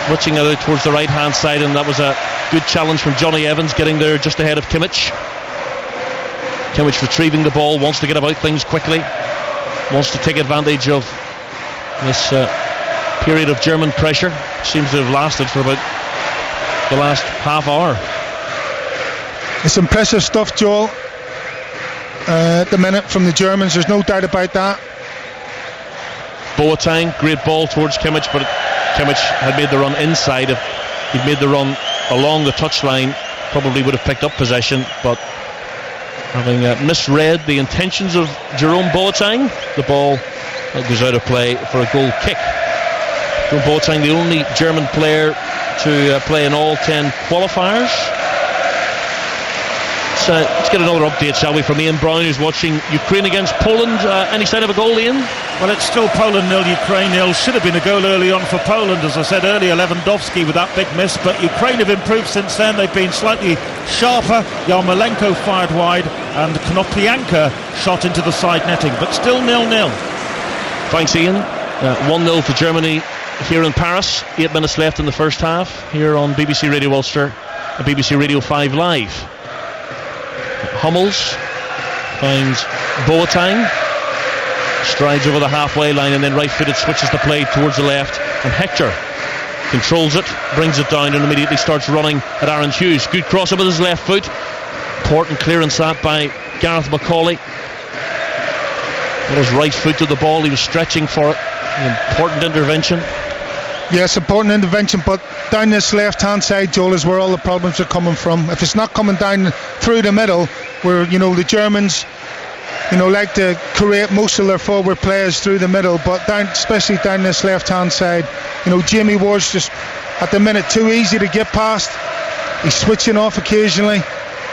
switching out towards the right hand side, and that was a good challenge from Johnny Evans, getting there just ahead of Kimmich. Kimmich retrieving the ball, wants to get about things quickly, wants to take advantage of this period of German pressure. Seems to have lasted for about the last half hour. It's impressive stuff, Joel, at the minute from the Germans. There's no doubt about that. Boateng, great ball towards Kimmich, but Kimmich had made the run inside. If he'd made the run along the touchline, probably would have picked up possession, but having misread the intentions of Jerome Boateng, the ball goes out of play for a goal kick. Jerome Boateng, the only German player to play in all 10 qualifiers. So let's get another update, shall we, from Ian Brown, who's watching Ukraine against Poland. Any sign of a goal, Ian? Well, it's still Poland 0, Ukraine 0. Should have been a goal early on for Poland, as I said earlier. Lewandowski with that big miss, but Ukraine have improved since then. They've been slightly sharper. Yarmolenko fired wide, and Konoplyanka shot into the side netting, but still 0-0. Thanks, Ian. 1-0 to Germany here in Paris. 8 minutes left in the first half here on BBC Radio Ulster and BBC Radio 5 Live. Hummels finds Boateng, strides over the halfway line, and then right-footed switches the play towards the left, and Hector controls it, brings it down, and immediately starts running at Aaron Hughes. Good cross-up with his left foot. Important clearance that by Gareth McCauley. With his right foot to the ball, he was stretching for it. An important intervention. Yes, important intervention, but down this left-hand side, Joel, is where all the problems are coming from. If it's not coming down through the middle, where the Germans like to create most of their forward players through the middle, but especially down this left-hand side, Jamie Ward's just at the minute too easy to get past. He's switching off occasionally.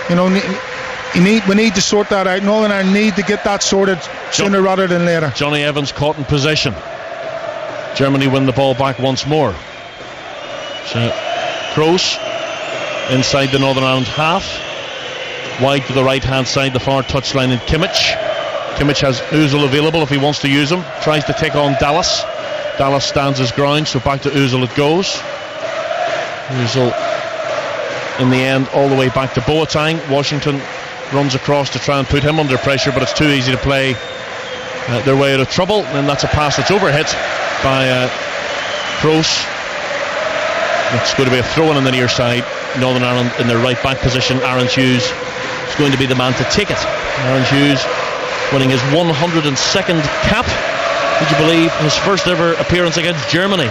We need to sort that out. Northern Ireland need to get that sorted sooner rather than later. Johnny Evans caught in possession. Germany win the ball back once more. So Kroos inside the Northern Ireland half, wide to the right hand side, the far touchline, and Kimmich has Ozil available if he wants to use him. Tries to take on Dallas. Dallas stands his ground, so back to Ozil it goes. Ozil in the end all the way back to Boateng. Washington runs across to try and put him under pressure, but it's too easy to play their way out of trouble, and that's a pass that's overhit by Kroos. It's going to be a throw-in on the near side. Northern Ireland in their right back position. Aaron Hughes is going to be the man to take it. Aaron Hughes winning his 102nd cap, would you believe, his first ever appearance against Germany,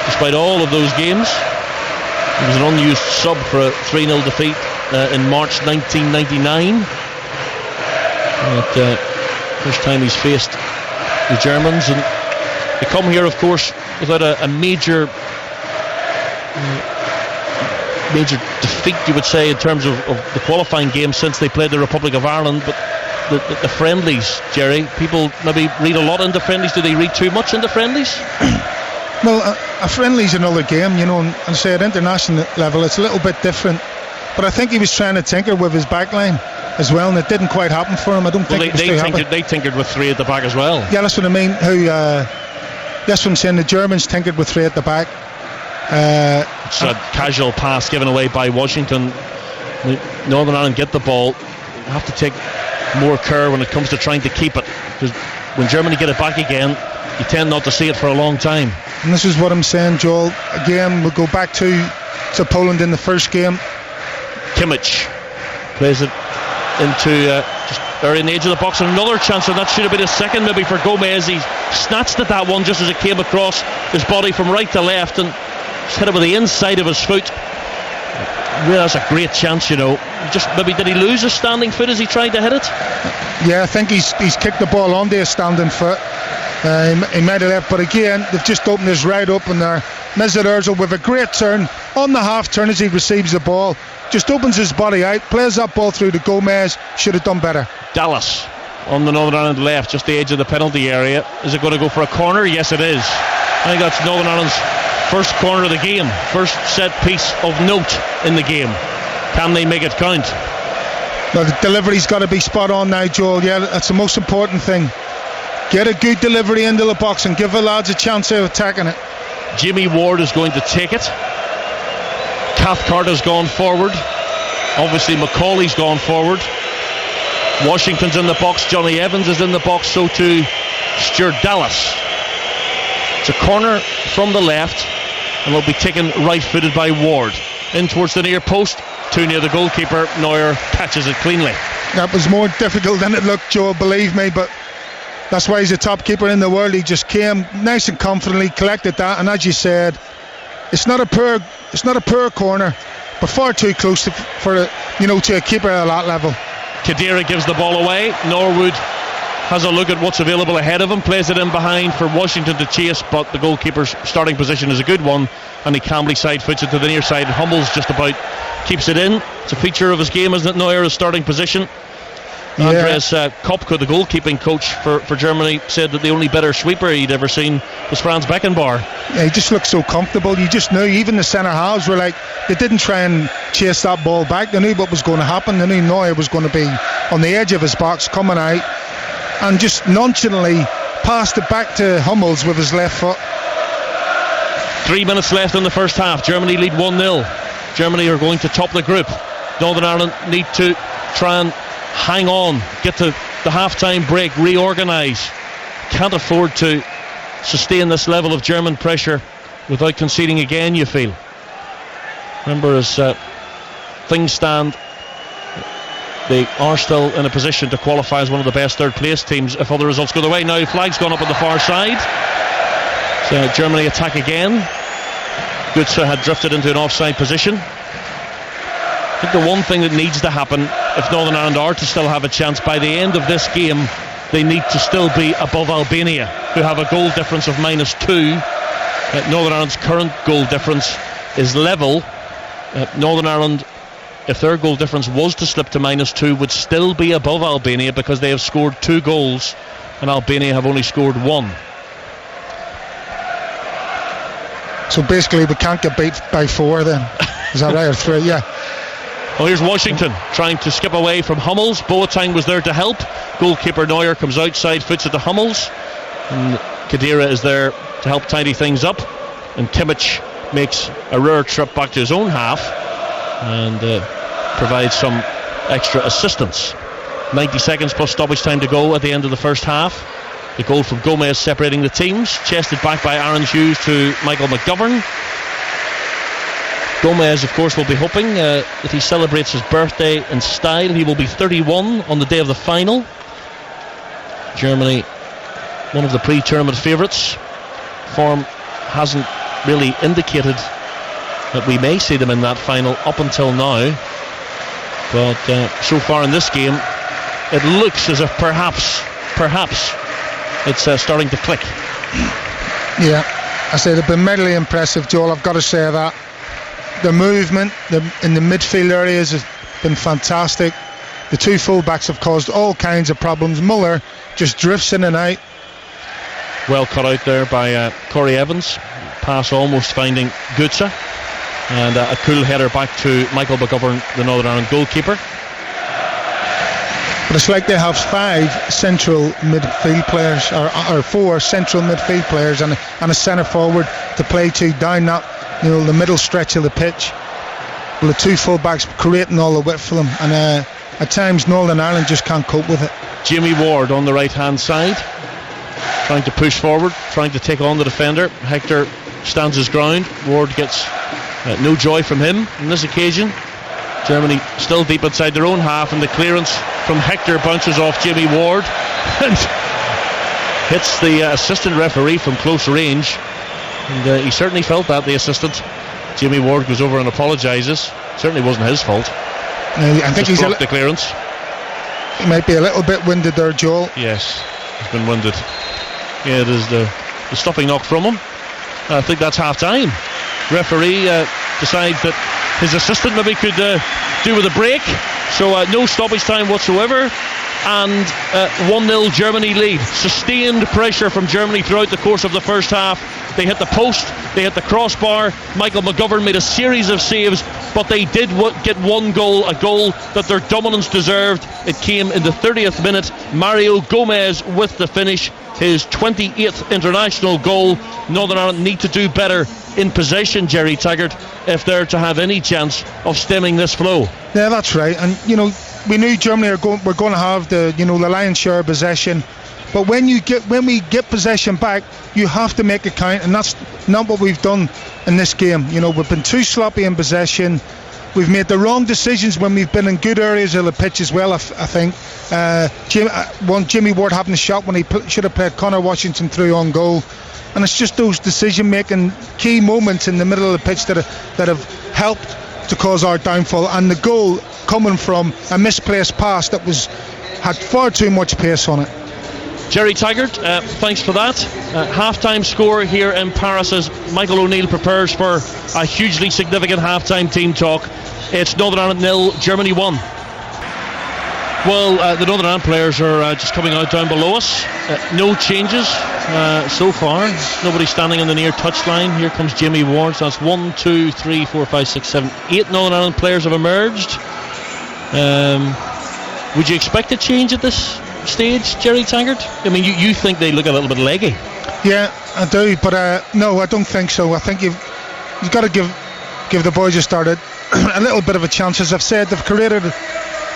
despite all of those games. He was an unused sub for a 3-0 defeat in March 1999. First time he's faced the Germans, and they come here, of course, without a major defeat, you would say, in terms of the qualifying game since they played the Republic of Ireland. But the friendlies, Jerry, people maybe read a lot into friendlies. Do they read too much into friendlies? Well, a friendly's another game, and say at international level it's a little bit different. But I think he was trying to tinker with his back line as well, and it didn't quite happen for him. I don't think they tinkered with three at the back as well. Yeah, that's what I mean. That's what I'm saying. The Germans tinkered with three at the back. It's a casual pass given away by Washington. Northern Ireland get the ball, have to take more care when it comes to trying to keep it, because when Germany get it back again, you tend not to see it for a long time. And this is what I'm saying, Joel. Again, we'll go back to Poland in the first game. Kimmich plays it into just there in the edge of the box, and another chance, and that should have been a second maybe for Gomez. He snatched at that one just as it came across his body from right to left and just hit it with the inside of his foot. Really, that's a great chance, Just maybe did he lose his standing foot as he tried to hit it? Yeah, I think he's kicked the ball onto his standing foot. He might have left, but again, they've just opened his right open there. Mesut Ozil with a great turn on the half turn as he receives the ball. Just opens his body out, plays that ball through to Gomez. Should have done better. Dallas on the Northern Ireland left, just the edge of the penalty area. Is it going to go for a corner? Yes, it is. I think that's Northern Ireland's first corner of the game, first set piece of note in the game. Can they make it count? Well, the delivery's got to be spot on now, Joel. Yeah, that's the most important thing. Get a good delivery into the box and give the lads a chance of attacking it. Jimmy Ward is going to take it. Cathcart has gone forward. Obviously McCauley's gone forward. Washington's in the box. Johnny Evans is in the box. So too Stuart Dallas. It's a corner from the left, and will be taken right-footed by Ward. In towards the near post, too near the goalkeeper. Neuer catches it cleanly. That was more difficult than it looked, Joe, believe me, but that's why he's the top keeper in the world. He just came nice and confidently, collected that, and as you said, it's not a poor corner, but far too close to a keeper at that level. Khedira gives the ball away. Norwood has a look at what's available ahead of him, plays it in behind for Washington to chase, but the goalkeeper's starting position is a good one, and he calmly side foots it to the near side. Hummels just about keeps it in. It's a feature of his game, isn't it, Neuer, his starting position? Yeah. Andreas Kopke, the goalkeeping coach for Germany, said that the only better sweeper he'd ever seen was Franz Beckenbauer. Yeah, he just looked so comfortable. You just knew, even the centre halves were like, they didn't try and chase that ball back. They knew what was going to happen. They knew Neuer was going to be on the edge of his box, coming out, and just nonchalantly passed it back to Hummels with his left foot. 3 minutes left in the first half. Germany lead 1-0. Germany are going to top the group. Northern Ireland need to try and hang on, get to the half-time break, reorganise. Can't afford to sustain this level of German pressure without conceding again, you feel. Remember, as things stand, they are still in a position to qualify as one of the best third-place teams if other results go their way. Now, flag's gone up on the far side. So Germany attack again. Götze had drifted into an offside position. I think the one thing that needs to happen if Northern Ireland are to still have a chance by the end of this game, they need to still be above Albania, who have a goal difference of -2. Northern Ireland's current goal difference is level. Northern Ireland, if their goal difference was to slip to -2, would still be above Albania because they have scored 2 goals and Albania have only scored 1. So basically we can't get beat by 4 then. Is that right? Or 3? Yeah. Well, here's Washington trying to skip away from Hummels. Boateng was there to help. Goalkeeper Neuer comes outside, foots it to Hummels, and Khedira is there to help tidy things up, and Kimmich makes a rare trip back to his own half and provides some extra assistance. 90 seconds plus stoppage time to go at the end of the first half. The goal from Gomez separating the teams, chested back by Aaron Hughes to Michael McGovern. Gomez, of course, will be hoping that he celebrates his birthday in style. He will be 31 on the day of the final. Germany, one of the pre-tournament favourites. Form hasn't really indicated that we may see them in that final up until now. But so far in this game, it looks as if perhaps it's starting to click. Yeah, I say they've been mightily impressive, Joel. I've got to say that. The movement in the midfield areas has been fantastic. The 2 fullbacks have caused all kinds of problems. Muller just drifts in and out. Well cut out there by Corey Evans. Pass almost finding Götze. And a cool header back to Michael McGovern, the Northern Ireland goalkeeper. But it's like they have 5 central midfield players, or 4 central midfield players, and a centre forward to play to down that, the middle stretch of the pitch. Well, the 2 full-backs creating all the width for them, and at times Northern Ireland just can't cope with it. Jimmy Ward on the right-hand side, trying to push forward, trying to take on the defender. Hector stands his ground. Ward gets no joy from him on this occasion. Germany still deep inside their own half, and the clearance from Hector bounces off Jimmy Ward and hits the assistant referee from close range. And he certainly felt that, the assistant. Jimmy Ward goes over and apologises. Certainly wasn't his fault. I think he's the clearance. He might be a little bit winded there, Joel. Yes, he's been winded. Yeah, there's the stopping knock from him. I think that's half time. Referee decides that his assistant maybe could do with a break. So no stoppage time whatsoever. And 1-0 Germany lead. Sustained pressure from Germany throughout the course of the first half. They hit the post, they hit the crossbar. Michael McGovern made a series of saves, but they did get one goal, a goal that their dominance deserved. It came in the 30th minute. Mario Gomez with the finish, his 28th international goal. Northern Ireland need to do better in possession, Jerry Taggart, if they're to have any chance of stemming this flow. Yeah, that's right. And we knew Germany were going to have the lion's share of possession, but when we get possession back, you have to make it count, and that's not what we've done in this game. We've been too sloppy in possession. We've made the wrong decisions when we've been in good areas of the pitch as well. I think Jimmy Ward having a shot when he should have played Connor Washington through on goal. And it's just those decision-making key moments in the middle of the pitch that have helped to cause our downfall, and the goal coming from a misplaced pass that had far too much pace on it. Jerry Taggart, thanks for that. Half-time score here in Paris as Michael O'Neill prepares for a hugely significant half-time team talk. It's Northern Ireland 0, Germany 1. Well, the Northern Ireland players are just coming out down below us. No changes so far. Nobody standing on the near touchline. Here comes Jimmy Ward. So that's 1, 2, 3, 4, 5, 6, 7, 8 Northern Ireland players have emerged. Would you expect a change at this stage, Jerry Taggart? I mean, you think they look a little bit leggy. Yeah, I do, but no, I don't think so. I think you've got to give the boys a start, a little bit of a chance. As I've said, they've created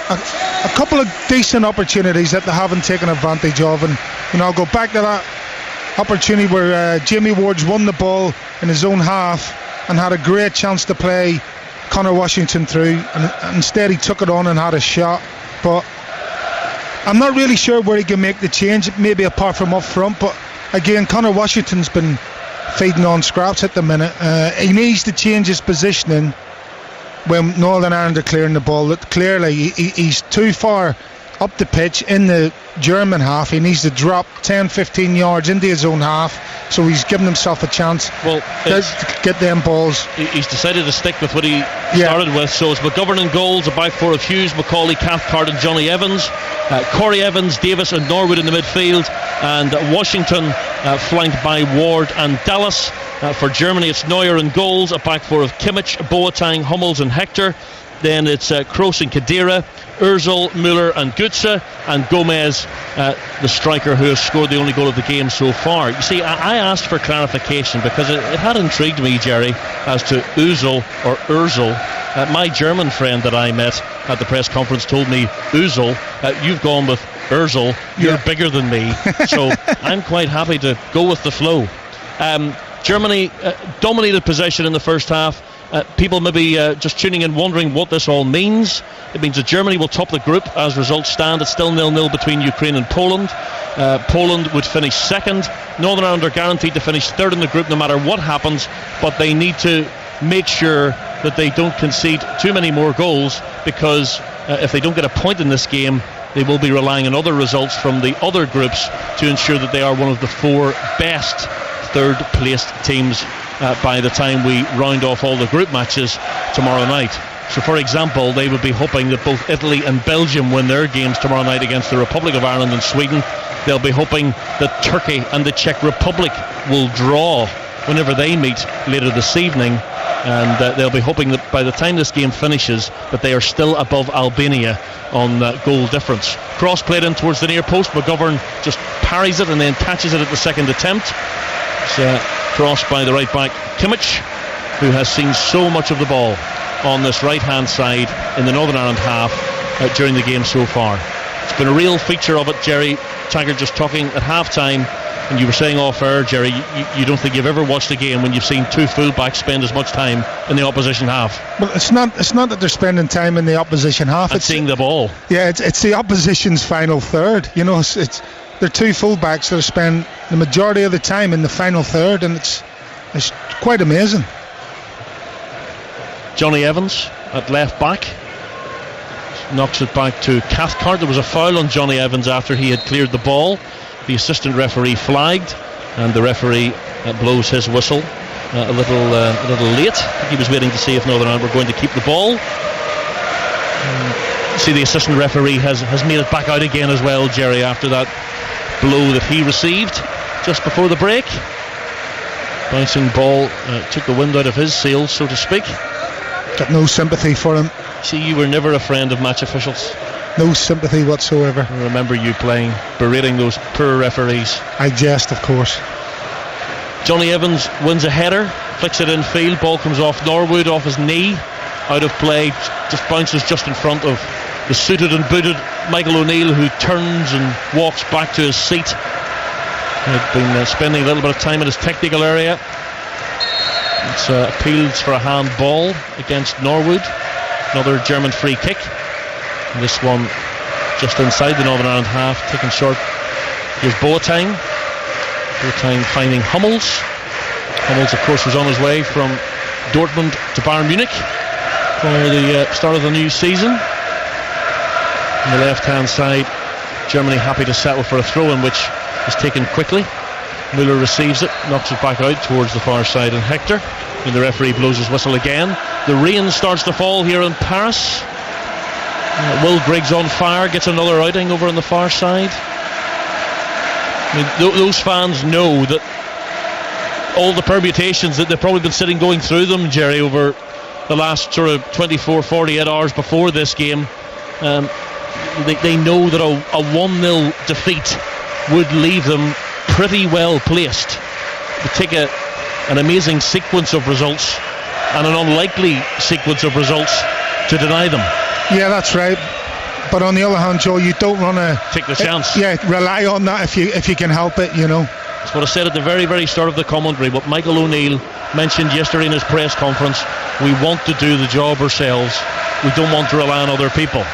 a couple of decent opportunities that they haven't taken advantage of, and I'll go back to that opportunity where Jamie Ward's won the ball in his own half and had a great chance to play Connor Washington through, and instead he took it on and had a shot. But I'm not really sure where he can make the change, maybe apart from up front. But again, Connor Washington's been feeding on scraps at the minute. He needs to change his positioning when Northern Ireland are clearing the ball. Clearly he's too far up the pitch in the German half. He needs to drop 10-15 yards into his own half, so he's given himself a chance to get them balls. He's decided to stick with what he started with, so it's McGovern in goals, a back four of Hughes, Macaulay, Cathcart and Johnny Evans, Corey Evans, Davis and Norwood in the midfield, and Washington flanked by Ward and Dallas. For Germany it's Neuer in goals, a back four of Kimmich, Boateng, Hummels and Hector. Then it's Kroos and Kadira, Ozil, Müller and Götze, and Gomez, the striker who has scored the only goal of the game so far. You see, I asked for clarification because it had intrigued me, Jerry, as to Ozil or Ozil. My German friend that I met at the press conference told me, Ozil, you've gone with Ozil, you're bigger than me, so I'm quite happy to go with the flow. Germany dominated possession in the first half. People maybe just tuning in wondering what this all means. It means that Germany will top the group as results stand. It's still 0-0 between Ukraine and Poland. Poland would finish second. Northern Ireland are guaranteed to finish third in the group no matter what happens, but they need to make sure that they don't concede too many more goals, because if they don't get a point in this game, they will be relying on other results from the other groups to ensure that they are one of the four best third placed teams by the time we round off all the group matches tomorrow night. So for example, they would be hoping that both Italy and Belgium win their games tomorrow night against the Republic of Ireland and Sweden. They'll be hoping that Turkey and the Czech Republic will draw whenever they meet later this evening, and they'll be hoping that by the time this game finishes that they are still above Albania on goal difference. Cross played in towards the near post. McGovern just parries it and then catches it at the second attempt. It's crossed by the right back Kimmich, who has seen so much of the ball on this right hand side in the Northern Ireland half during the game so far. It's been a real feature of it. Jerry Taggart just talking at half time, and you were saying off air, Jerry, you don't think you've ever watched a game when you've seen two full-backs spend as much time in the opposition half. Well, it's not that they're spending time in the opposition half, it's seeing the ball. Yeah, it's the opposition's final third. They're two full-backs that are spending the majority of the time in the final third, and it's quite amazing. Johnny Evans at left back knocks it back to Cathcart. There was a foul on Johnny Evans after he had cleared the ball. The assistant referee flagged, and the referee blows his whistle a little late. He was waiting to see if Northern Ireland were going to keep the ball. See, the assistant referee has made it back out again as well, Jerry, after that blow that he received just before the break. Bouncing ball took the wind out of his sails, so to speak. Got no sympathy for him. See, you were never a friend of match officials. No sympathy whatsoever. I remember you berating those poor referees. I jest, of course. Johnny Evans wins a header, flicks it in field, ball comes off Norwood, off his knee, out of play, just bounces just in front of the suited and booted Michael O'Neill, who turns and walks back to his seat. He had been spending a little bit of time in his technical area. It's appeals for a handball against Norwood. Another German free kick. And this one just inside the Northern Ireland half, taken short. Here's Boateng. Boateng finding Hummels. Hummels, of course, was on his way from Dortmund to Bayern Munich for the start of the new season. On the left-hand side, Germany happy to settle for a throw-in, which is taken quickly. Müller receives it, knocks it back out towards the far side, and Hector, and the referee blows his whistle again. The rain starts to fall here in Paris. Will Griggs on fire, gets another outing over on the far side. I mean, those fans know that all the permutations that they've probably been going through them, Jerry, over the last sort of 24, 48 hours before this game. They know that a 1-0 defeat would leave them pretty well placed to take an amazing sequence of results and an unlikely sequence of results to deny them. Yeah, that's right. But on the other hand, Joe, you don't want to take the chance. Rely on that if you can help it, That's what I said at the very, very start of the commentary. What Michael O'Neill mentioned yesterday in his press conference: we want to do the job ourselves. We don't want to rely on other people.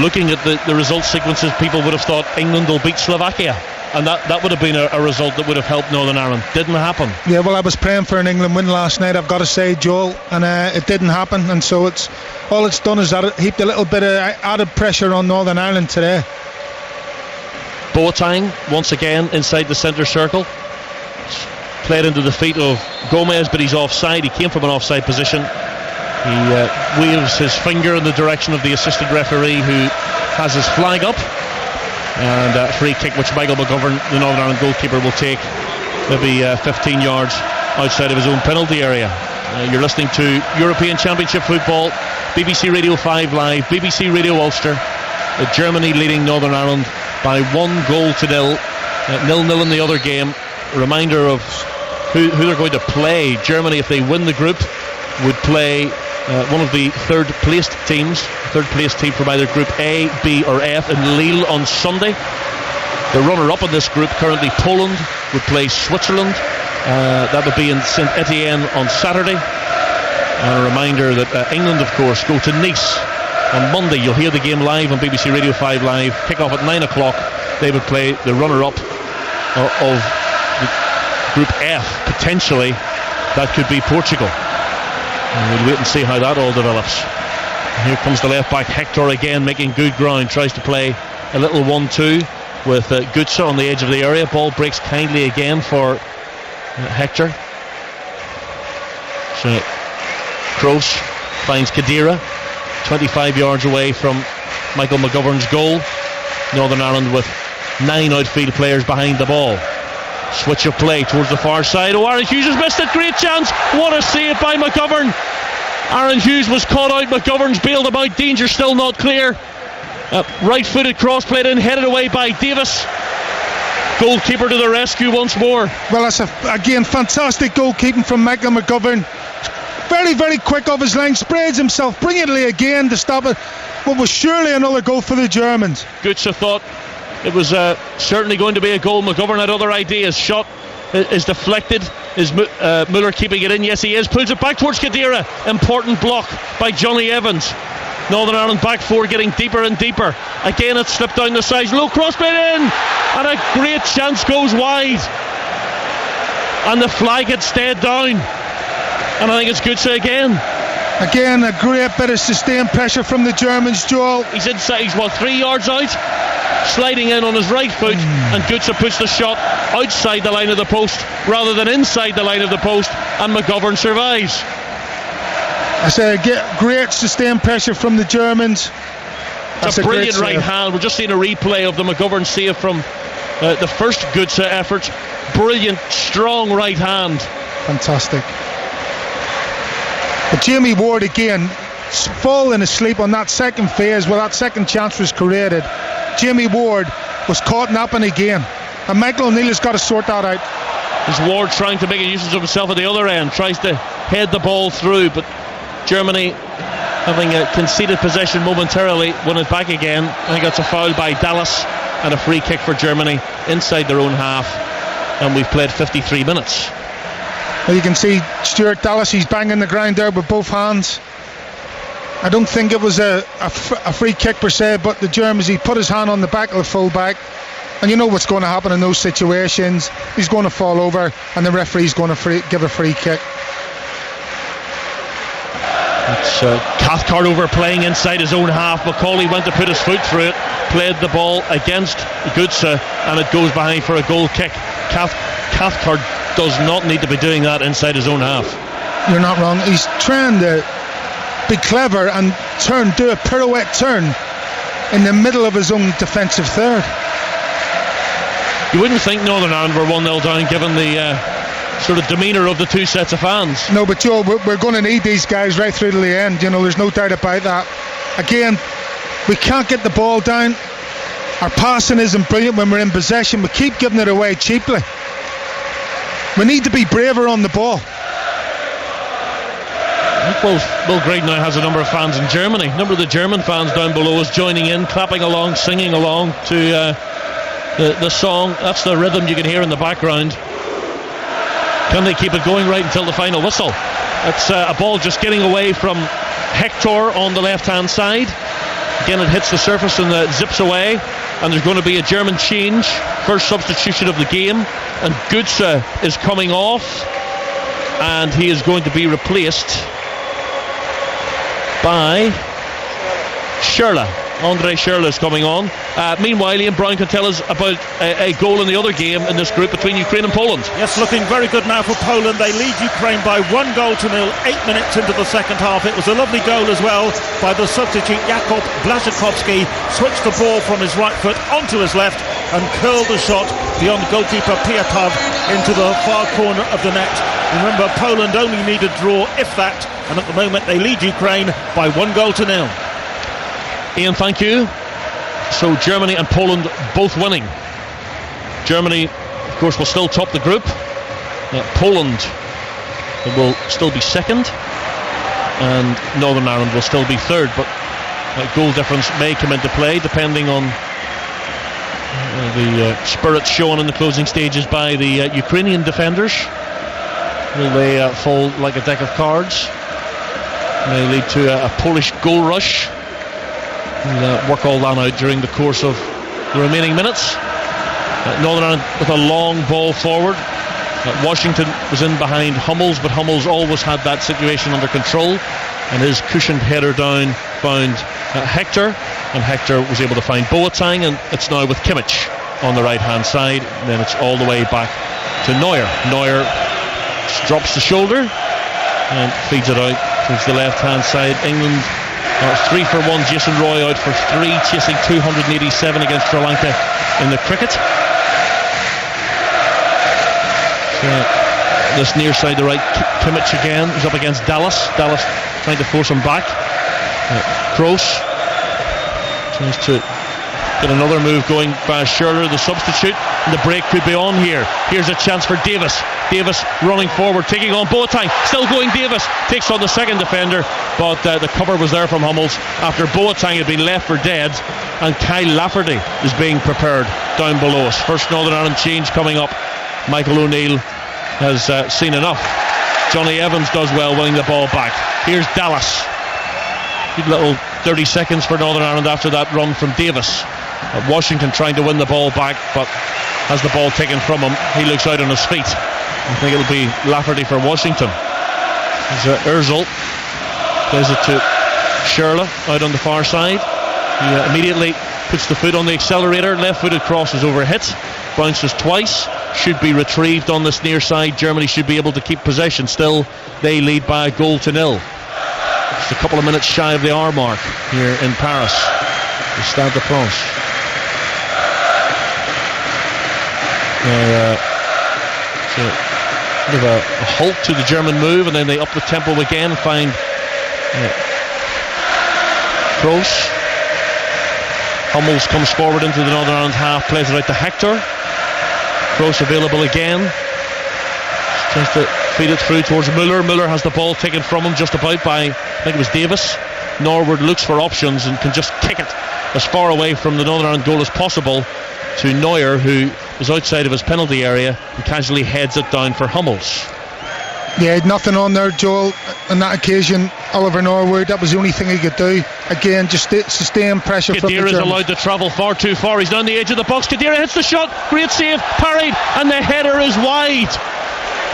Looking at the result sequences, people would have thought England will beat Slovakia, and that would have been a result that would have helped Northern Ireland. Didn't happen. Yeah, well, I was praying for an England win last night, I've got to say, Joel, and it didn't happen, and so all it's done is heaped a little bit of added pressure on Northern Ireland today. Boateng once again inside the centre circle, played into the feet of Gomez, but he's offside. He came from an offside position. He waves his finger in the direction of the assistant referee, who has his flag up, and a free kick which Michael McGovern, the Northern Ireland goalkeeper, will take maybe 15 yards outside of his own penalty area. You're listening to European Championship football, BBC Radio 5 Live, BBC Radio Ulster. Germany leading Northern Ireland by 1-0. 0-0 in the other game. A reminder of who they're going to play. Germany, if they win the group, would play one of the third placed team from either Group A, B or F in Lille on Sunday. The runner-up in this group, currently Poland, would play Switzerland. That would be in Saint Etienne on Saturday. And a reminder that England, of course, go to Nice on Monday. You'll hear the game live on BBC Radio 5 Live. Kick off at 9 o'clock. They would play the runner-up of Group F. Potentially, that could be Portugal. And we'll wait and see how that all develops. And here comes the left back Hector again, making good ground. Tries to play a little 1-2 with Götze on the edge of the area. Ball breaks kindly again for Hector. So Kroos finds Khedira 25 yards away from Michael McGovern's goal. Northern Ireland with 9 outfield players behind the ball. Switch of play towards the far side. Aaron Hughes has missed it. Great chance. What a save by McGovern. Aaron Hughes was caught out. McGovern's bailed him out. Danger still not clear. Right-footed cross played in, headed away by Davis. Goalkeeper to the rescue once more. Well, that's again fantastic goalkeeping from Michael McGovern. Very, very quick off his line. Spreads himself brilliantly again to stop it. What was surely another goal for the Germans. Götze thought it was certainly going to be a goal. McGovern had other ideas. Shot is deflected. Is Müller keeping it in? Yes, he is. Pulls it back towards Khedira. Important block by Johnny Evans. Northern Ireland back four getting deeper and deeper. Again, it slipped down the sides. Low cross played in, and a great chance goes wide. And the flag had stayed down. And I think it's Götze again. Again, a great bit of sustained pressure from the Germans, Joel. He's inside. He's 3 yards out, sliding in on his right foot, and Götze puts the shot outside the line of the post rather than inside the line of the post, and McGovern survives. I say great sustained pressure from the Germans. That's a brilliant right hand. We're just seeing a replay of the McGovern save from the first Götze effort. Brilliant, strong right hand. Fantastic. But Jamie Ward again falling asleep on that second phase where that second chance was created. Jamie Ward was caught napping again, and Michael O'Neill has got to sort that out. Is Ward trying to make a use of himself at the other end, tries to head the ball through, but Germany, having conceded possession momentarily, won it back again. I think that's a foul by Dallas and a free kick for Germany inside their own half, and we've played 53 minutes. Well, you can see Stuart Dallas, he's banging the ground there with both hands. I don't think it was a free kick per se, but the Germans, he put his hand on the back of the full-back, and you know what's going to happen in those situations. He's going to fall over, and the referee's going to give a free kick. It's Cathcart over playing inside his own half. McCauley went to put his foot through it, played the ball against Götze, and it goes behind for a goal kick. Cathcart does not need to be doing that inside his own half. You're not wrong. He's trying to be clever and do a pirouette turn in the middle of his own defensive third. You wouldn't think Northern Ireland were 1-0 down given the sort of demeanour of the two sets of fans. No, but Joe, we're going to need these guys right through to the end. You know, there's no doubt about that. Again, we can't get the ball down. Our passing isn't brilliant when we're in possession. We keep giving it away cheaply. We need to be braver on the ball. Will Grade now has a number of fans in Germany. A number of the German fans down below is joining in, clapping along, singing along to the song. That's the rhythm you can hear in the background. Can they keep it going right until the final whistle? It's a ball just getting away from Hector on the left-hand side. Again, it hits the surface and zips away. And there's going to be a German change. First substitution of the game. And Götze is coming off. And he is going to be replaced by Schürrle. Andre Schürrle is coming on. Meanwhile, Ian Brown can tell us about a goal in the other game in this group between Ukraine and Poland. Yes, looking very good now for Poland. They lead Ukraine by 1-0, 8 minutes into the second half. It was a lovely goal as well by the substitute Jakub Blaszczykowski. Switched the ball from his right foot onto his left and curled the shot beyond goalkeeper Piatov into the far corner of the net. Remember, Poland only need a draw, if that, and at the moment they lead Ukraine by 1-0. Ian, thank you. So Germany and Poland both winning. Germany, of course, will still top the group. Poland will still be second, and Northern Ireland will still be third. But goal difference may come into play depending on the spirit shown in the closing stages by the Ukrainian defenders. Will they fall like a deck of cards? May lead to a Polish goal rush. We'll work all that out during the course of the remaining minutes. Northern Ireland with a long ball forward. Washington was in behind Hummels, but Hummels always had that situation under control, and his cushioned header down found Hector, and Hector was able to find Boateng, and it's now with Kimmich on the right hand side, and then it's all the way back to Neuer. Neuer drops the shoulder and feeds it out towards the left hand side. England 3 for 1, Jason Roy out for 3, chasing 287 against Sri Lanka in the cricket. So, this near side, the right, Kimmich again is up against Dallas. Dallas trying to force him back. Kroos tries to get another move going by Schürrle, the substitute, and the break could be on here. Here's a chance for Davis. Davis running forward, taking on Boateng. Still going Davis. Takes on the second defender, but the cover was there from Hummels after Boateng had been left for dead, and Kyle Lafferty is being prepared down below us. First Northern Ireland change coming up. Michael O'Neill has seen enough. Johnny Evans does well winning the ball back. Here's Dallas. Good little 30 seconds for Northern Ireland after that run from Davis. Washington trying to win the ball back, but has the ball taken from him. He looks out on his feet. I think it'll be Lafferty for Washington. There's Ozil. Plays it to Schürrle out on the far side. He immediately puts the foot on the accelerator. Left-footed cross is overhit. Bounces twice. Should be retrieved on this near side. Germany should be able to keep possession. Still, they lead by 1-0. Just a couple of minutes shy of the hour mark here in Paris. The Stade de France. So a bit of a halt to the German move, and then they up the tempo again and find Kroos. Hummels comes forward into the Northern Ireland half, plays it out to Hector. Kroos available again. Tries to feed it through towards Müller. Müller has the ball taken from him just about by, I think it was Davis. Norwood looks for options and can just kick it as far away from the Northern Ireland goal as possible to Neuer, who is outside of his penalty area and casually heads it down for Hummels. Yeah, nothing on there, Joel. On that occasion, Oliver Norwood, that was the only thing he could do. Again, just sustain pressure from the Germans. Khedira is allowed to travel far too far. He's down the edge of the box. Khedira hits the shot. Great save. Parried. And the header is wide.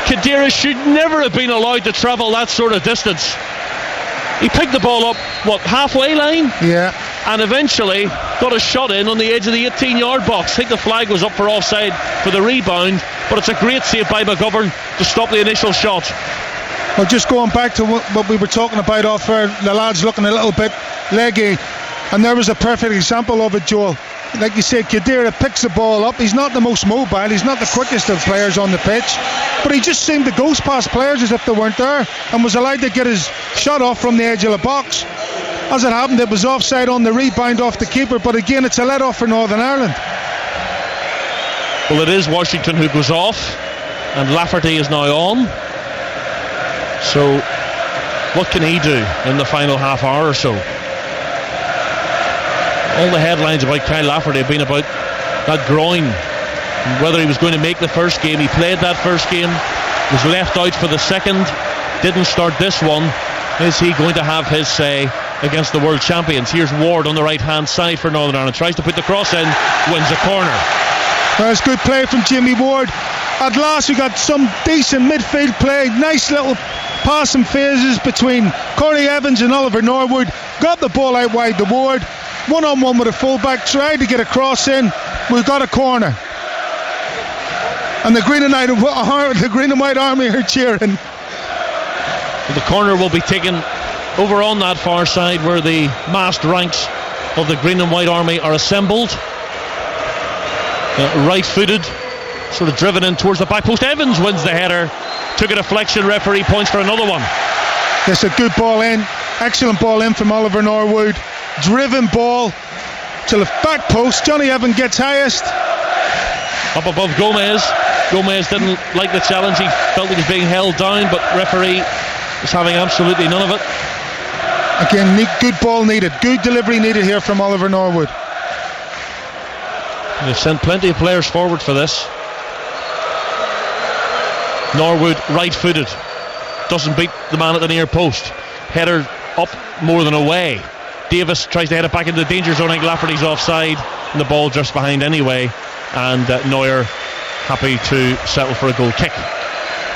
Khedira should never have been allowed to travel that sort of distance. He picked the ball up, halfway line? Yeah. And eventually got a shot in on the edge of the 18-yard box. I think the flag was up for offside for the rebound, but it's a great save by McGovern to stop the initial shot. Well, just going back to what we were talking about off air, the lads looking a little bit leggy, and there was a perfect example of it, Joel. Like you said, Khedira picks the ball up. He's not the most mobile, he's not the quickest of players on the pitch, but he just seemed to ghost past players as if they weren't there, and was allowed to get his shot off from the edge of the box. As it happened, it was offside on the rebound off the keeper, but again, it's a let-off for Northern Ireland. Well, it is Washington who goes off, and Lafferty is now on. So What can he do in the final half hour or so? All the headlines about Kyle Lafferty have been about that groin, and whether he was going to make the first game. He played that first game, was left out for the second, didn't start this one. Is he going to have his say against the world champions? Here's Ward on the right hand side for Northern Ireland, tries to put the cross in, wins a corner. That's good play from Jimmy Ward. At last we got some decent midfield play, nice little passing phases between Corey Evans and Oliver Norwood. Got the ball out wide to Ward, one-on-one with a fullback, tried to get a cross in. We've got a corner, and the Green and White Army are cheering. The corner will be taken over on that far side where the massed ranks of the Green and White Army are assembled. Right-footed, sort of driven in towards the back post. Evans wins the header, took a deflection, referee points for another one. It's a good ball in, excellent ball in from Oliver Norwood, driven ball to the back post. Johnny Evans gets highest. Up above Gomez. Gomez didn't like the challenge, he felt he was being held down, but referee is having absolutely none of it. Again, good ball needed, good delivery needed here from Oliver Norwood. They've sent plenty of players forward for this. Norwood right-footed, doesn't beat the man at the near post. Header up more than away. Davis tries to head it back into the danger zone. I think Lafferty's offside, and the ball just behind anyway. And Neuer happy to settle for a goal kick.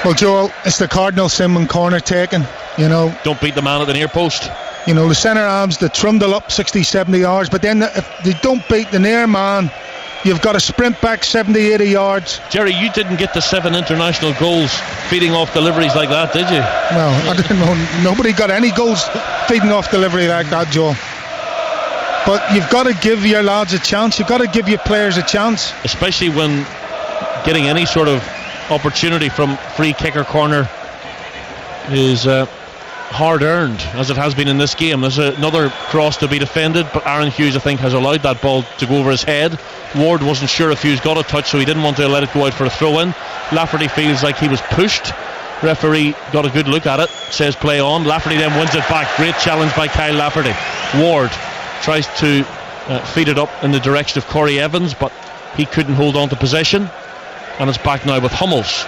Well, Joel, it's the cardinal sin when corner taken. You know, don't beat the man at the near post. You know, the centre arms, they trundle up 60-70 yards, but then if they don't beat the near man, you've got to sprint back 70-80 yards. Jerry, you didn't get the 7 international goals feeding off deliveries like that, did you? No, I didn't know. Nobody got any goals feeding off delivery like that, Joel. But you've got to give your lads a chance. You've got to give your players a chance. Especially when getting any sort of opportunity from free kick or corner is hard earned, as it has been in this game. There's another cross to be defended, but Aaron Hughes, I think, has allowed that ball to go over his head. Ward wasn't sure if Hughes got a touch, so he didn't want to let it go out for a throw-in. Lafferty feels like he was pushed. Referee got a good look at it, says play on. Lafferty then wins it back. Great challenge by Kyle Lafferty. Ward tries to feed it up in the direction of Corey Evans, but he couldn't hold on to possession, and it's back now with Hummels.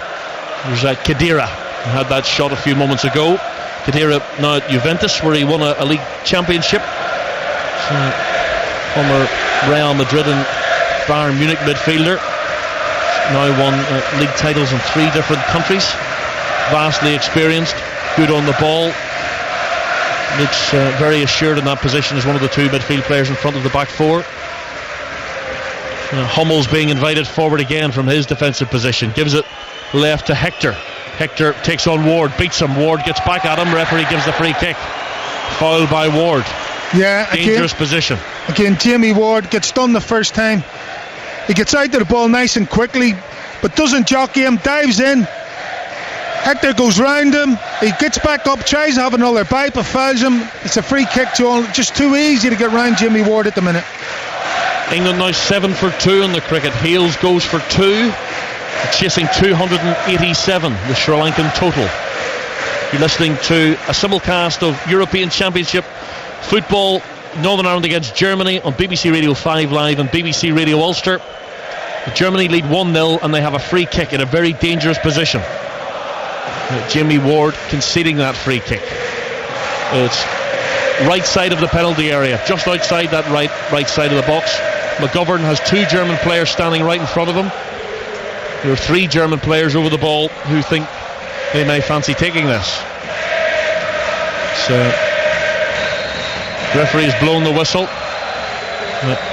There's Khedira, who had that shot a few moments ago. Khedira now at Juventus, where he won a league championship. Former Real Madrid and Bayern Munich midfielder. Now won league titles in 3 different countries. Vastly experienced, good on the ball. Looks very assured in that position as one of the 2 midfield players in front of the back 4. Hummels being invited forward again from his defensive position. Gives it left to Hector. Hector takes on Ward, beats him. Ward gets back at him. Referee gives the free kick. Foul by Ward. Yeah, dangerous position. Again, Jamie Ward gets done the first time. He gets out to the ball nice and quickly, but doesn't jockey him, dives in. Hector goes round him. He gets back up, tries to have another bite, but fouls him. It's a free kick, Joel. Just too easy to get round Jamie Ward at the minute. England now 7 for 2 in the cricket. Hales goes for 2, chasing 287, the Sri Lankan total. You're listening to a simulcast of European Championship football, Northern Ireland against Germany on BBC Radio 5 Live and BBC Radio Ulster. Germany lead 1-0 and they have a free kick in a very dangerous position. Jamie Ward conceding that free kick. It's right side of the penalty area, just outside that right side of the box. McGovern has 2 German players standing right in front of him. There are 3 German players over the ball who think they may fancy taking this. So referee has blown the whistle.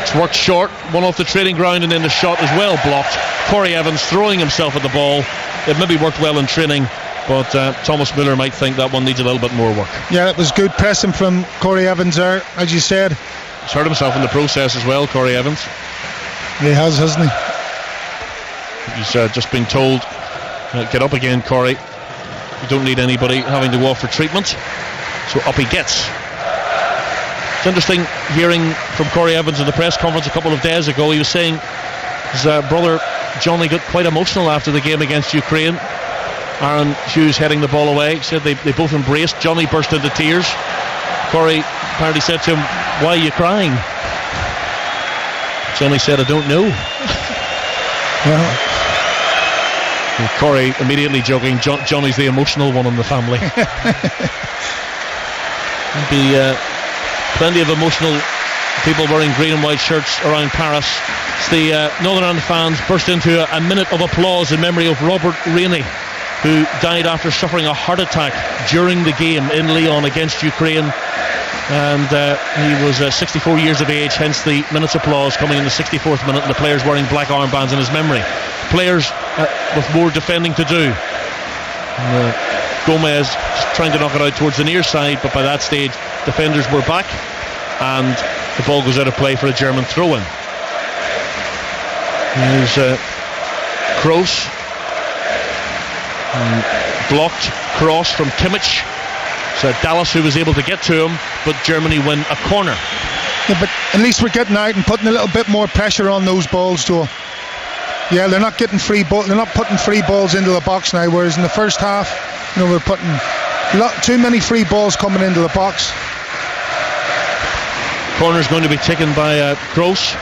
It's worked short, one off the training ground, and then the shot is well blocked. Corey Evans throwing himself at the ball. It maybe worked well in training, but Thomas Müller might think that one needs a little bit more work. Yeah, it was good pressing from Corey Evans there, as you said. He's hurt himself in the process as well, Corey Evans. He has, hasn't he? He's just been told, get up again, Corey. You don't need anybody having to go off for treatment. So up he gets. It's interesting hearing from Corey Evans in the press conference a couple of days ago. He was saying his brother Johnny got quite emotional after the game against Ukraine. Aaron Hughes heading the ball away. He said they both embraced. Johnny burst into tears. Corey apparently said to him, "Why are you crying?" Johnny said, "I don't know." And Corey immediately joking, Johnny's the emotional one in the family. There'll be plenty of emotional people wearing green and white shirts around Paris. The Northern Ireland fans burst into a minute of applause in memory of Robert Rainey, who died after suffering a heart attack during the game in Lyon against Ukraine. And he was 64 years of age, hence the minute's applause coming in the 64th minute, and the players wearing black armbands in his memory. Players with more defending to do. Gomez trying to knock it out towards the near side, but by that stage defenders were back and the ball goes out of play for a German throw-in. Here's Kroos, blocked cross from Kimmich. So Dallas who was able to get to him, but Germany win a corner. Yeah, but at least we're getting out and putting a little bit more pressure on those balls, Joe. Yeah, they're not getting they're not putting free balls into the box now, whereas in the first half, we're putting too many free balls coming into the box. Corner's going to be taken by Kroos.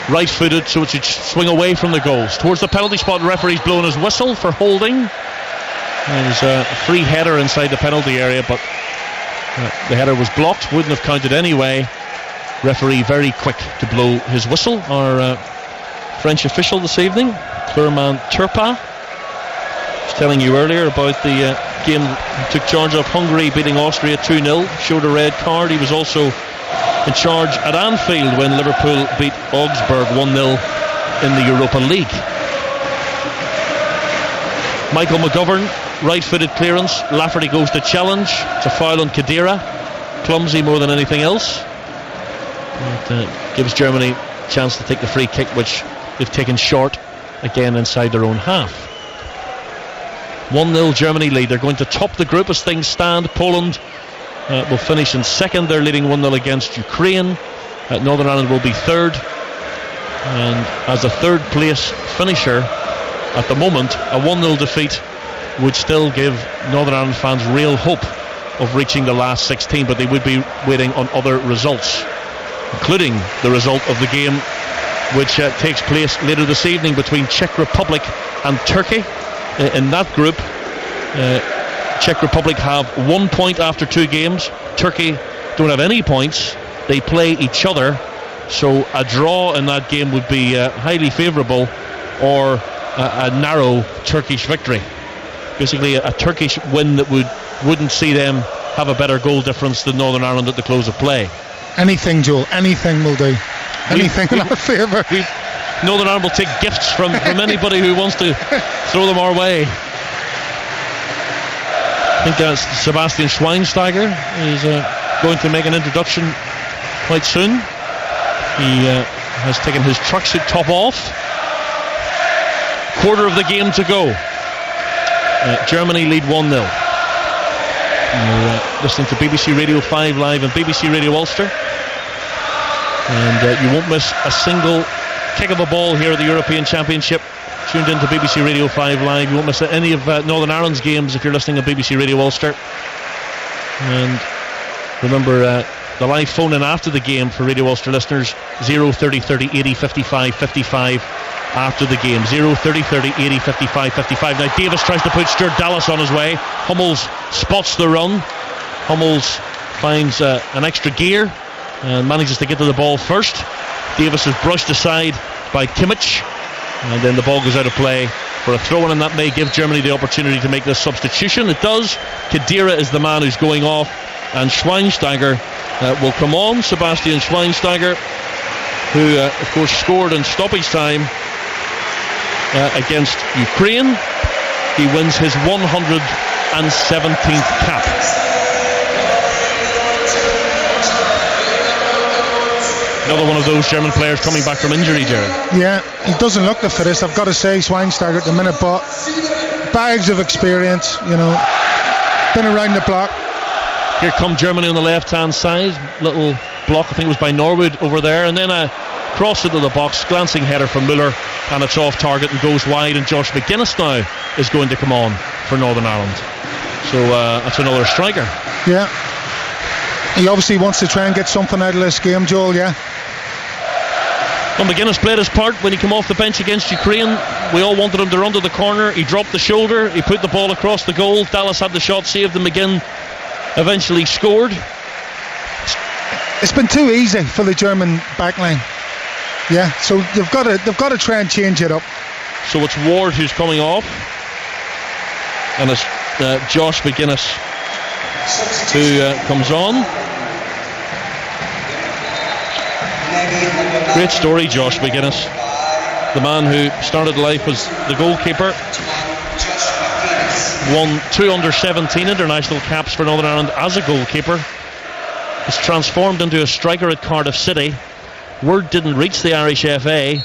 Right-footed, so it should swing away from the goals. Towards the penalty spot, the referee's blowing his whistle for holding. There's a free header inside the penalty area, but the header was blocked, wouldn't have counted anyway. Referee very quick to blow his whistle. Our French official this evening, Clermont Turpin, was telling you earlier about the game he took charge of. Hungary beating Austria 2-0, showed a red card. He was also in charge at Anfield when Liverpool beat Augsburg 1-0 in the Europa League. Michael McGovern, right-footed clearance. Lafferty goes to challenge. It's a foul on Khedira. Clumsy more than anything else. It gives Germany a chance to take the free kick, which they've taken short again inside their own half. 1-0 Germany lead. They're going to top the group as things stand. Poland will finish in second. They're leading 1-0 against Ukraine. Northern Ireland will be third. And as a third place finisher, at the moment, a 1-0 defeat would still give Northern Ireland fans real hope of reaching the last 16, but they would be waiting on other results, including the result of the game which takes place later this evening between Czech Republic and Turkey. In that group, Czech Republic have 1 point after 2 games. Turkey don't have any points. They play each other, so a draw in that game would be highly favourable, or a narrow Turkish victory. Basically a Turkish win that wouldn't see them have a better goal difference than Northern Ireland at the close of play. Anything, Joel, anything will do. Anything in our favour. Northern Ireland will take gifts from anybody who wants to throw them our way. I think that's Sebastian Schweinsteiger is going to make an introduction quite soon. He has taken his tracksuit top off. Quarter of the game to go. Germany lead 1-0. You're listening to BBC Radio 5 Live and BBC Radio Ulster. And you won't miss a single kick of a ball here at the European Championship. Tuned into BBC Radio 5 Live. You won't miss any of Northern Ireland's games if you're listening to BBC Radio Ulster. And remember, the live phone in after the game for Radio Ulster listeners, 030 30 80 55 55 after the game. 030 30 80 55 55. Now Davis tries to put Stuart Dallas on his way. Hummels spots the run. Hummels finds an extra gear and manages to get to the ball first. Davis is brushed aside by Kimmich, and then the ball goes out of play for a throw-in, and that may give Germany the opportunity to make this substitution. It does. Khedira is the man who's going off, and Schweinsteiger will come on. Sebastian Schweinsteiger, who of course scored in stoppage time against Ukraine. He wins his 117th cap. Another one of those German players coming back from injury, Jared. Yeah, he doesn't look the fittest, I've got to say, Schweinsteiger at the minute, but bags of experience, been around the block. Here come Germany on the left hand side. Little block, I think it was by Norwood over there, and then a cross into the box, glancing header from Müller, and it's off target and goes wide, and Josh McGuinness now is going to come on for Northern Ireland. So that's another striker. Yeah. He obviously wants to try and get something out of this game, Joel, yeah. Well, McGuinness played his part when he came off the bench against Ukraine. We all wanted him to run to the corner. He dropped the shoulder. He put the ball across the goal. Dallas had the shot saved, and McGinn eventually scored. It's been too easy for the German backline. Yeah, so they've got to try and change it up. So it's Ward who's coming off, and it's Josh McGuinness who comes on. Great story, Josh McGuinness, the man who started life as the goalkeeper, won 2 under-17 international caps for Northern Ireland as a goalkeeper, was transformed into a striker at Cardiff City. Word didn't reach the Irish FA,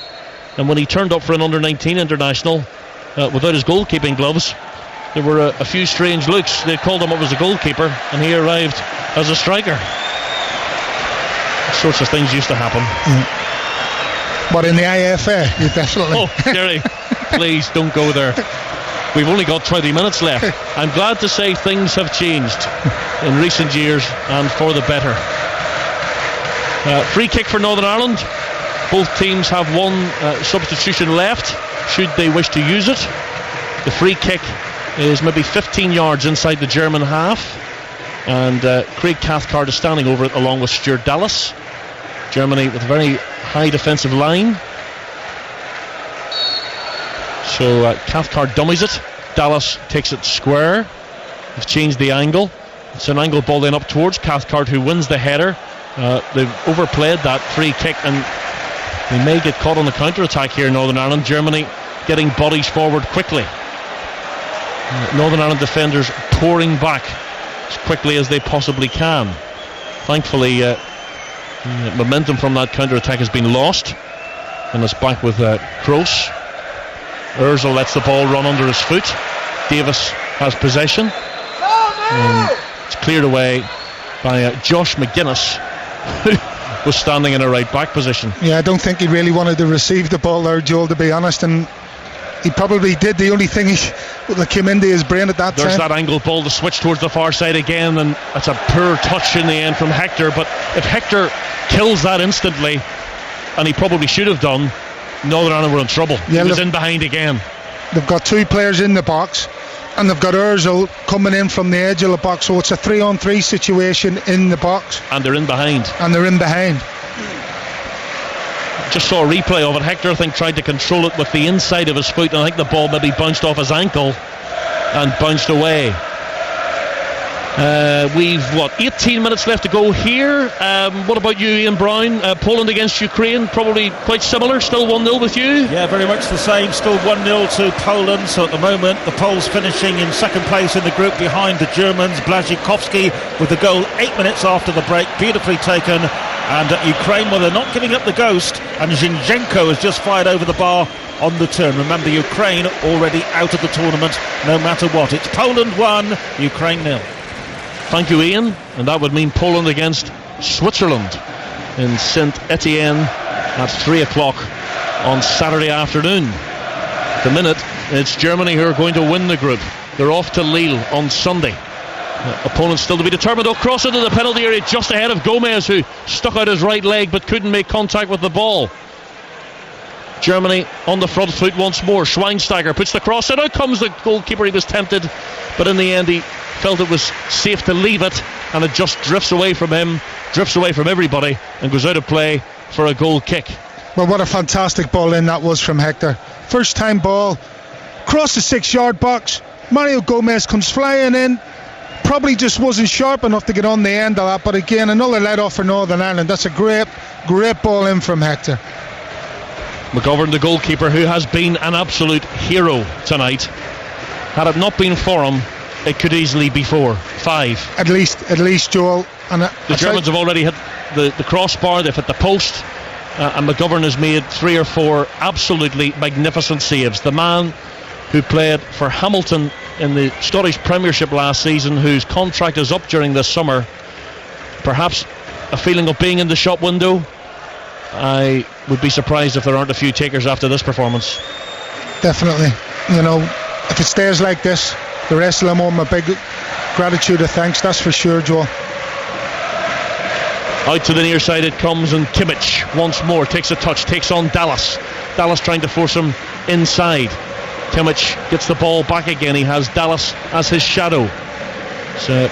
and when he turned up for an under-19 international without his goalkeeping gloves, there were a few strange looks. They called him up as a goalkeeper, and he arrived as a striker. Sorts of things used to happen. But in the IFA, you definitely. Oh, Jerry, please don't go there. We've only got 20 minutes left. I'm glad to say things have changed in recent years, and for the better. Free kick for Northern Ireland. Both teams have one substitution left, should they wish to use it. The free kick is maybe 15 yards inside the German half, and Craig Cathcart is standing over it along with Stuart Dallas. Germany with a very high defensive line. So Cathcart dummies it. Dallas takes it square. They've changed the angle. It's an angle ball then up towards Cathcart, who wins the header. They've overplayed that free kick, and they may get caught on the counter-attack here in Northern Ireland. Germany getting bodies forward quickly. Northern Ireland defenders pouring back as quickly as they possibly can. Thankfully, momentum from that counter-attack has been lost, and it's back with Kroos. Ozil lets the ball run under his foot. Davis has possession. It's cleared away by Josh McGuinness, who was standing in a right-back position. Yeah, I don't think he really wanted to receive the ball there, Joel, to be honest, and he probably did. The only thing that came into his brain at that time. There's that angle ball to switch towards the far side again, and that's a poor touch in the end from Hector. But if Hector kills that instantly, and he probably should have done, Northern Ireland were in trouble. Yeah, he was in behind again. They've got 2 players in the box, and they've got Ozil coming in from the edge of the box, so it's a 3-on-3 situation in the box. And they're in behind. Just saw a replay of it. Hector, I think, tried to control it with the inside of his foot, and I think the ball maybe bounced off his ankle and bounced away. We've 18 minutes left to go here. What about you, Ian Brown? Poland against Ukraine, probably quite similar. Still 1-0 with you? Yeah, very much the same. Still 1-0 to Poland. So at the moment, the Poles finishing in second place in the group behind the Germans. Błaszczykowski with the goal 8 minutes after the break, beautifully taken. And Ukraine, well, they're not giving up the ghost, and Zinchenko has just fired over the bar on the turn. Remember, Ukraine already out of the tournament no matter what. It's Poland 1, Ukraine 0. Thank you, Ian. And that would mean Poland against Switzerland in Saint Etienne at 3 o'clock on Saturday afternoon. At the minute, it's Germany who are going to win the group. They're off to Lille on Sunday. Opponents still to be determined. They'll cross into the penalty area just ahead of Gomez, who stuck out his right leg but couldn't make contact with the ball. Germany on the front foot once more. Schweinsteiger puts the cross in. Out comes the goalkeeper. He was tempted, but in the end he felt it was safe to leave it, and it just drifts away from him, drifts away from everybody, and goes out of play for a goal kick. Well, what a fantastic ball in that was from Hector. First time ball, across the 6-yard box. Mario Gomez comes flying in. Probably just wasn't sharp enough to get on the end of that, but again, another let off for Northern Ireland. That's a great ball in from Hector. McGovern, the goalkeeper, who has been an absolute hero tonight. Had it not been for him, it could easily be 4-5. At least, Joel. And the Germans have already hit the crossbar. They've hit the post, and McGovern has made 3 or 4 absolutely magnificent saves. The man who played for Hamilton in the Scottish Premiership last season, whose contract is up during this summer. Perhaps a feeling of being in the shop window. I would be surprised if there aren't a few takers after this performance. Definitely. If it stays like this, the rest of them owe my big gratitude and thanks, that's for sure, Joel. Out to the near side it comes, and Kimmich once more takes a touch, takes on Dallas. Dallas trying to force him inside. Kimmich gets the ball back again. He has Dallas as his shadow. So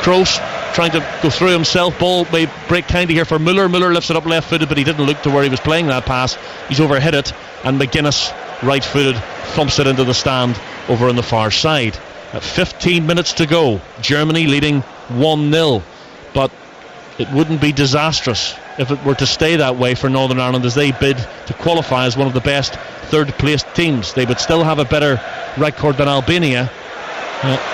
Kroos trying to go through himself. Ball may break kindly here for Müller. Müller lifts it up left-footed, but he didn't look to where he was playing that pass. He's overhit it, and McGuinness, right-footed, thumps it into the stand over on the far side. At 15 minutes to go, Germany leading 1-0, but it wouldn't be disastrous if it were to stay that way for Northern Ireland as they bid to qualify as one of the best third-placed teams. They would still have a better record than Albania.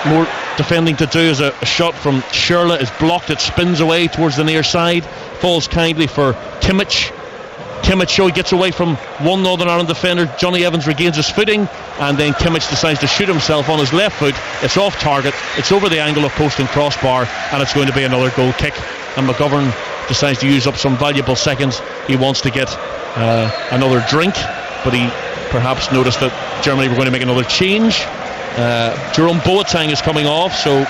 More defending to do as a shot from Schürrle is blocked. It spins away towards the near side, falls kindly for Kimmich. Kimmich gets away from one Northern Ireland defender. Johnny Evans regains his footing, and then Kimmich decides to shoot himself on his left foot. It's off target, it's over the angle of post and crossbar, and it's going to be another goal kick. And McGovern decides to use up some valuable seconds. He wants to get another drink, but he perhaps noticed that Germany were going to make another change. Jerome Boateng is coming off, so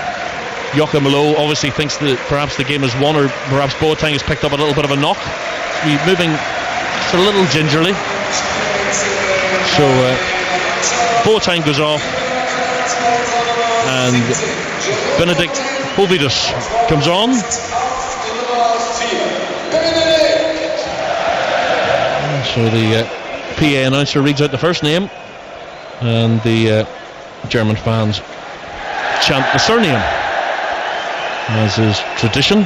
Joachim Löw obviously thinks that perhaps the game is won, or perhaps Boateng has picked up a little bit of a knock. He's moving just a little gingerly. So Boateng goes off, and Benedikt Höwedes comes on. So the PA announcer reads out the first name, and the German fans chant the surname, as is tradition.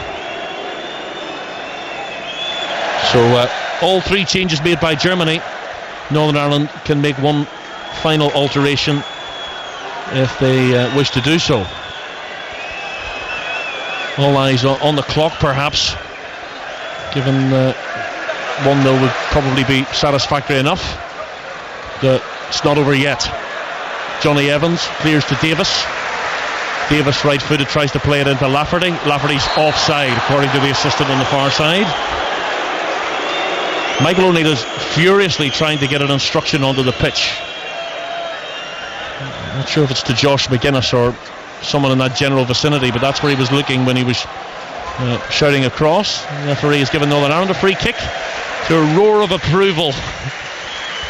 So all three changes made by Germany. Northern Ireland can make one final alteration if they wish to do so. All eyes on the clock, perhaps, given 1-0 would probably be satisfactory enough. It's not over yet. Johnny Evans clears to Davis. Davis, right-footed, tries to play it into Lafferty. Lafferty's offside, according to the assistant on the far side. Michael O'Neill's furiously trying to get an instruction onto the pitch. I'm not sure if it's to Josh McGuinness or someone in that general vicinity, but that's where he was looking when he was shouting across. The referee has given Northern Ireland a free kick, to a roar of approval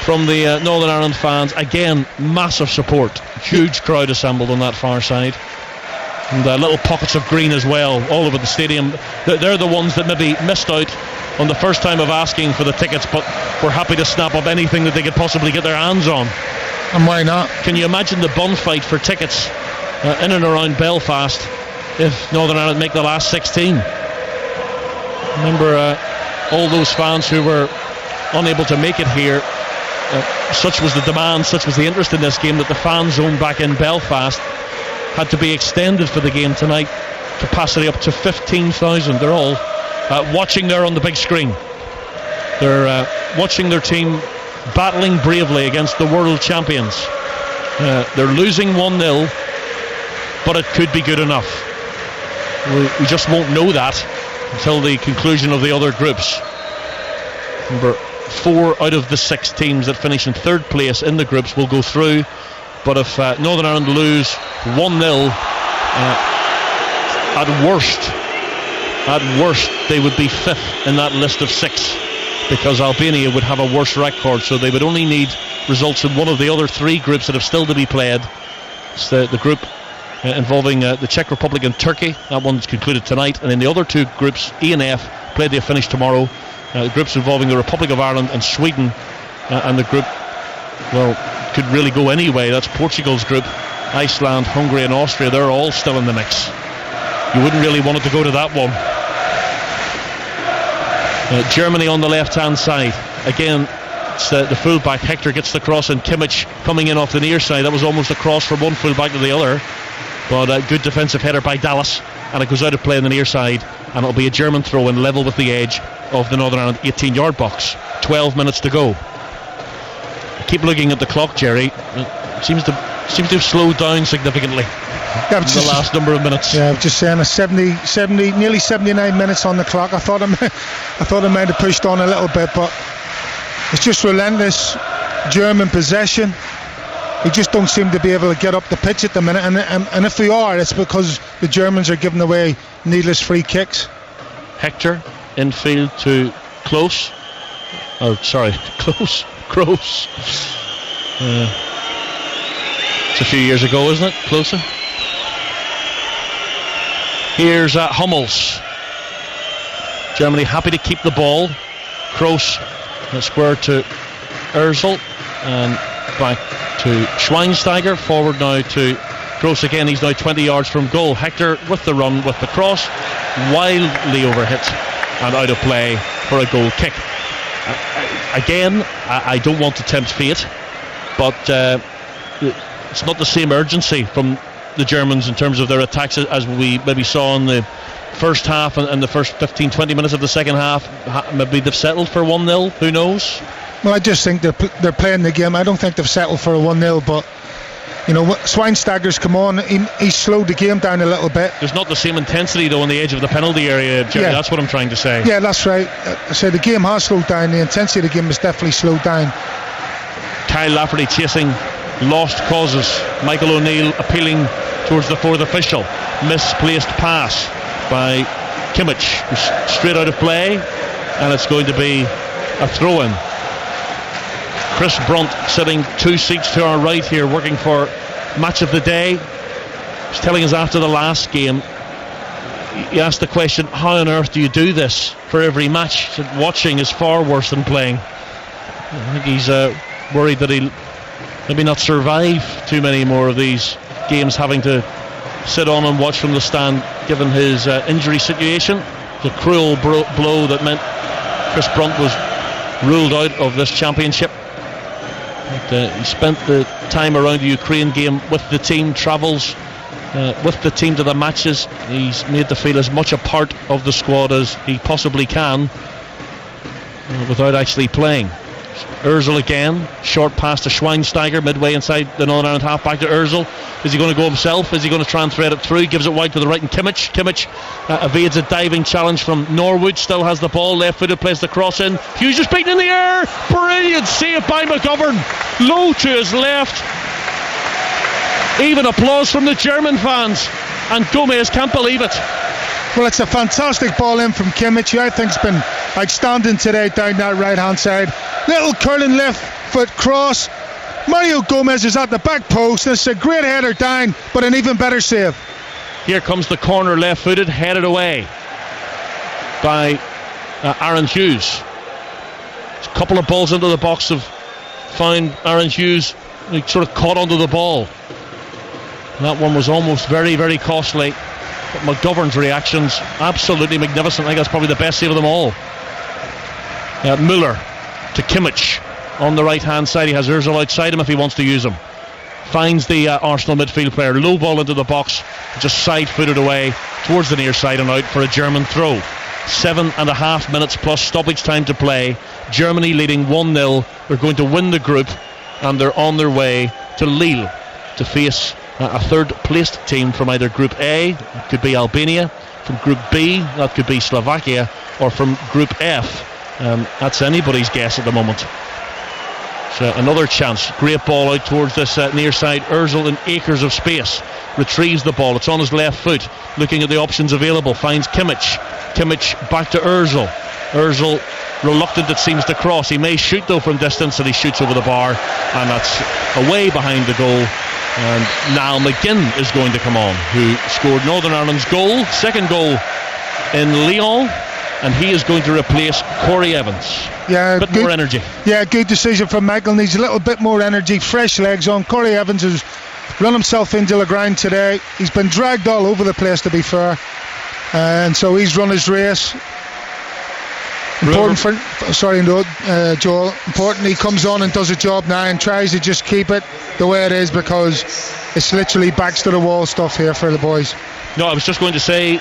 from the Northern Ireland fans. Again, massive support, huge crowd assembled on that far side, and little pockets of green as well all over the stadium. They're the ones that maybe missed out on the first time of asking for the tickets, but were happy to snap up anything that they could possibly get their hands on. And why not? Can you imagine the bun fight for tickets in and around Belfast if Northern Ireland make the last 16? Remember all those fans who were unable to make it here. Such was the demand, such was the interest in this game, that the fan zone back in Belfast had to be extended for the game tonight. Capacity up to 15,000. They're all watching there on the big screen. They're watching their team battling bravely against the world champions. They're losing 1-0, but it could be good enough. We just won't know that until the conclusion of the other groups. Remember, 4 out of the 6 teams that finish in third place in the groups will go through, but if Northern Ireland lose 1-0, at worst they would be 5th in that list of 6, because Albania would have a worse record, so they would only need results in one of the other 3 groups that have still to be played. It's the group involving the Czech Republic and Turkey. That one's concluded tonight, and in the other 2 groups, E and F, played their finish tomorrow. The groups involving the Republic of Ireland and Sweden, and the group, well, could really go anyway. That's Portugal's group. Iceland, Hungary and Austria, they're all still in the mix. You wouldn't really want it to go to that one. Germany on the left hand side. Again, it's the fullback. Hector gets the cross, and Kimmich coming in off the near side. That was almost a cross from one fullback to the other, but a good defensive header by Dallas, and it goes out of play on the near side, and it'll be a German throw in level with the edge of the Northern Ireland 18-yard box. 12 minutes to go. I keep looking at the clock, Jerry. It seems to have slowed down significantly in the last number of minutes. Yeah, I was just saying, nearly 79 minutes on the clock. I thought it might have pushed on a little bit, but It's just relentless German possession. We just don't seem to be able to get up the pitch at the minute, and if we are, it's because the Germans are giving away needless free kicks. Hector infield to Close. Oh, sorry, Close. Gross. It's a few years ago, isn't it? Closer. Here's Hummels. Germany happy to keep the ball. Kroos square to Ozil and back to Schweinsteiger. Forward now to Kroos again. He's now 20 yards from goal. Hector with the run, with the cross, wildly overhit and out of play for a goal kick. Again, I don't want to tempt fate, but it's not the same urgency from the Germans in terms of their attacks as we maybe saw in the first half and the first 15-20 minutes of the second half. Maybe they've settled for 1-0, who knows? Well, I just think they're playing the game. I don't think they've settled for a 1-0, but you know, Schweinsteiger's come on, he's slowed the game down a little bit. There's not the same intensity though on the edge of the penalty area, Jerry. Yeah. That's what I'm trying to say. Yeah, that's right. So the game has slowed down. The intensity of the game has definitely slowed down. Kyle Lafferty chasing lost causes. Michael O'Neill appealing towards the fourth official. Misplaced pass by Kimmich, who's straight out of play, and it's going to be a throw-in. Chris Brunt sitting 2 seats to our right here, working for Match of the Day. He's telling us after the last game, he asked the question, how on earth do you do this for every match? He said, watching is far worse than playing. I think he's worried that he'll maybe not survive too many more of these games, having to sit on and watch from the stand given his injury situation. The cruel blow that meant Chris Brunt was ruled out of this championship. But, he spent the time around the Ukraine game with the team, travels with the team to the matches. He's made to feel as much a part of the squad as he possibly can without actually playing. Ozil again, short pass to Schweinsteiger midway inside the Northern Ireland half, back to Ozil. Is he going to go himself? Is he going to try and thread it through? Gives it wide to the right, and Kimmich evades a diving challenge from Norwood. Still has the ball, left footed, plays the cross in. Hughes is beaten in the air. Brilliant save by McGovern, low to his left. Even applause from the German fans, and Gomez can't believe it. Well, it's a fantastic ball in from Kimmich, who I think's been outstanding today down that right hand side. Little curling left foot cross. Mario Gomez is at the back post. It's a great header down, but an even better save. Here comes the corner, left footed, headed away by Aaron Hughes. A couple of balls into the box have found Aaron Hughes. He sort of caught onto the ball. That one was almost very, very costly. But McGovern's reactions, absolutely magnificent. I think that's probably the best save of them all. Müller to Kimmich on the right hand side. He has Ozil outside him if he wants to use him. Finds the Arsenal midfield player, low ball into the box, just side footed away towards the near side and out for a German throw. 7.5 minutes plus stoppage time to play. Germany leading 1-0. They're going to win the group, and they're on their way to Lille to face a third placed team from either Group A, it could be Albania, from Group B, that could be Slovakia, or from Group F. That's anybody's guess at the moment. So another chance. Great ball out towards this near side. Ozil in acres of space retrieves the ball. It's on his left foot, looking at the options available. Finds Kimmich. Kimmich back to Ozil. Ozil reluctant, it seems, to cross. He may shoot though from distance, and he shoots over the bar, and that's away behind the goal. And Niall McGinn is going to come on, who scored Northern Ireland's goal, second goal in Lyon, and he is going to replace Corey Evans. Yeah, a bit more energy. Yeah, good decision from Michael. Needs a little bit more energy, fresh legs on. Corey Evans has run himself into the ground today. He's been dragged all over the place, to be fair, and so he's run his race. Important for, Joel. Important he comes on and does a job now and tries to just keep it the way it is, because it's literally backs to the wall stuff here for the boys. No, I was just going to say,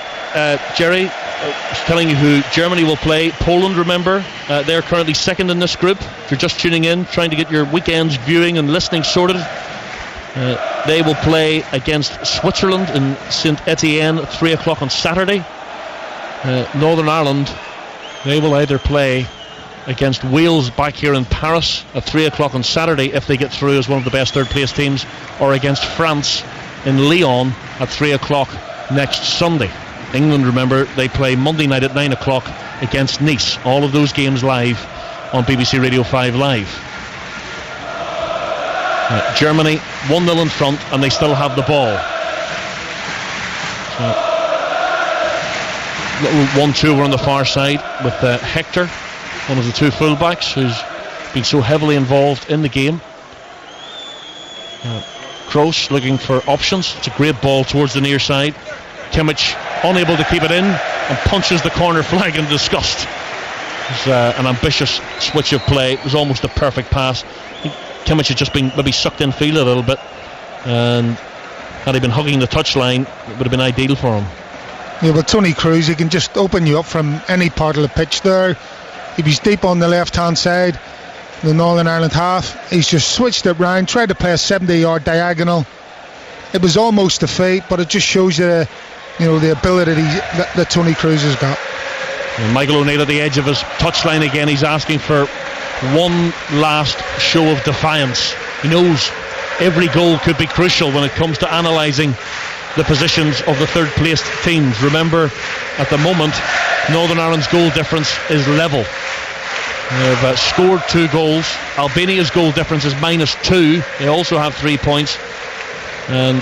Jerry, I was telling you who Germany will play. Poland, remember, they're currently second in this group. If you're just tuning in, trying to get your weekend's viewing and listening sorted, they will play against Switzerland in St Etienne at 3 o'clock on Saturday. Northern Ireland, they will either play against Wales back here in Paris at 3 o'clock on Saturday if they get through as one of the best third place teams, or against France in Lyon at 3 o'clock next Sunday. England, remember, they play Monday night at 9 o'clock against Nice. All of those games live on BBC Radio 5 Live. Germany 1-0 in front, and they still have the ball. Little 1-2 over on the far side with Hector, one of the two fullbacks, who's been so heavily involved in the game. Kroos looking for options. It's a great ball towards the near side. Kimmich unable to keep it in and punches the corner flag in disgust. It's an ambitious switch of play. It was almost a perfect pass. Kimmich had just been maybe sucked in field a little bit, and had he been hugging the touchline, it would have been ideal for him. Yeah, but Tony Cruz, he can just open you up from any part of the pitch there. If he's deep on the left hand side, the Northern Ireland half, he's just switched it round, tried to play a 70-yard diagonal. It was almost a feat, but it just shows you, the ability that Tony Cruz has got. And Michael O'Neill at the edge of his touchline again. He's asking for one last show of defiance. He knows every goal could be crucial when it comes to analysing the positions of the third placed teams. Remember, at the moment, Northern Ireland's goal difference is level. They've scored 2 goals. Albania's goal difference is -2. They also have 3 points, and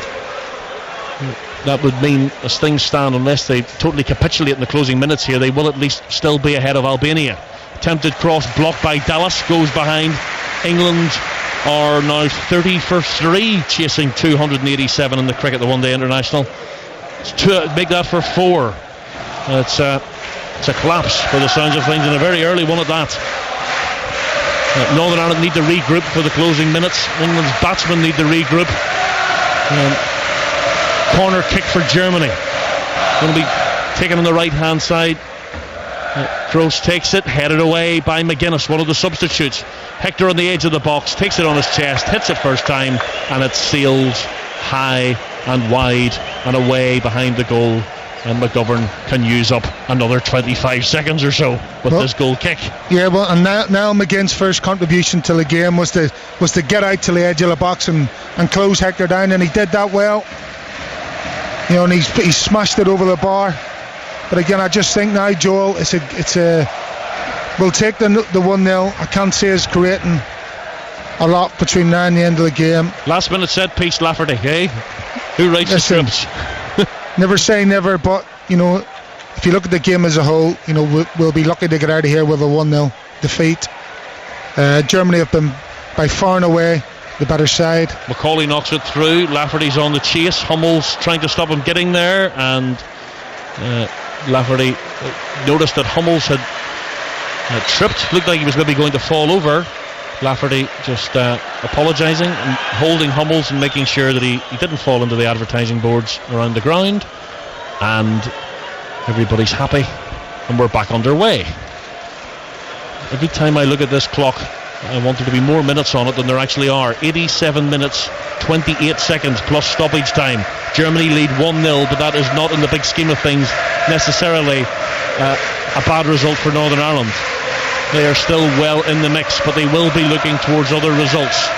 that would mean, as things stand, unless they totally capitulate in the closing minutes here, they will at least still be ahead of Albania. Attempted cross blocked by Dallas, goes behind. England are now 30 for 3, chasing 287 in the cricket, the one-day international. It's make that for 4. It's a collapse for the sounds of things, and a very early one at that. Northern Ireland need to regroup for the closing minutes. England's batsmen need to regroup. Corner kick for Germany, going to be taken on the right hand side. Kroos takes it, headed away by McGuinness, one of the substitutes. Hector on the edge of the box, takes it on his chest, hits it first time, and it sails high and wide and away behind the goal. And McGovern can use up another 25 seconds or so with this goal kick. Yeah, well, and now McGinn's first contribution to the game was to get out to the edge of the box and close Hector down, and he did that well. And he smashed it over the bar. But again, I just think now, Joel, we'll take the 1-0. I can't say it's creating a lot between now and the end of the game. Last minute set piece, Lafferty, eh? Who writes the scripts? Never say never, but if you look at the game as a whole, we'll be lucky to get out of here with a 1-0 defeat. Germany have been by far and away the better side. Macaulay knocks it through. Lafferty's on the chase. Hummels trying to stop him getting there, and Lafferty noticed that Hummels had tripped. Looked like he was maybe going to fall over. Lafferty just apologising and holding Hummels and making sure that he didn't fall into the advertising boards around the ground, and everybody's happy, and we're back underway. Every time I look at this clock, I want there to be more minutes on it than there actually are. 87 minutes 28 seconds plus stoppage time. Germany lead 1-0, but that is not, in the big scheme of things, necessarily a bad result for Northern Ireland. They are still well in the mix, but they will be looking towards other results.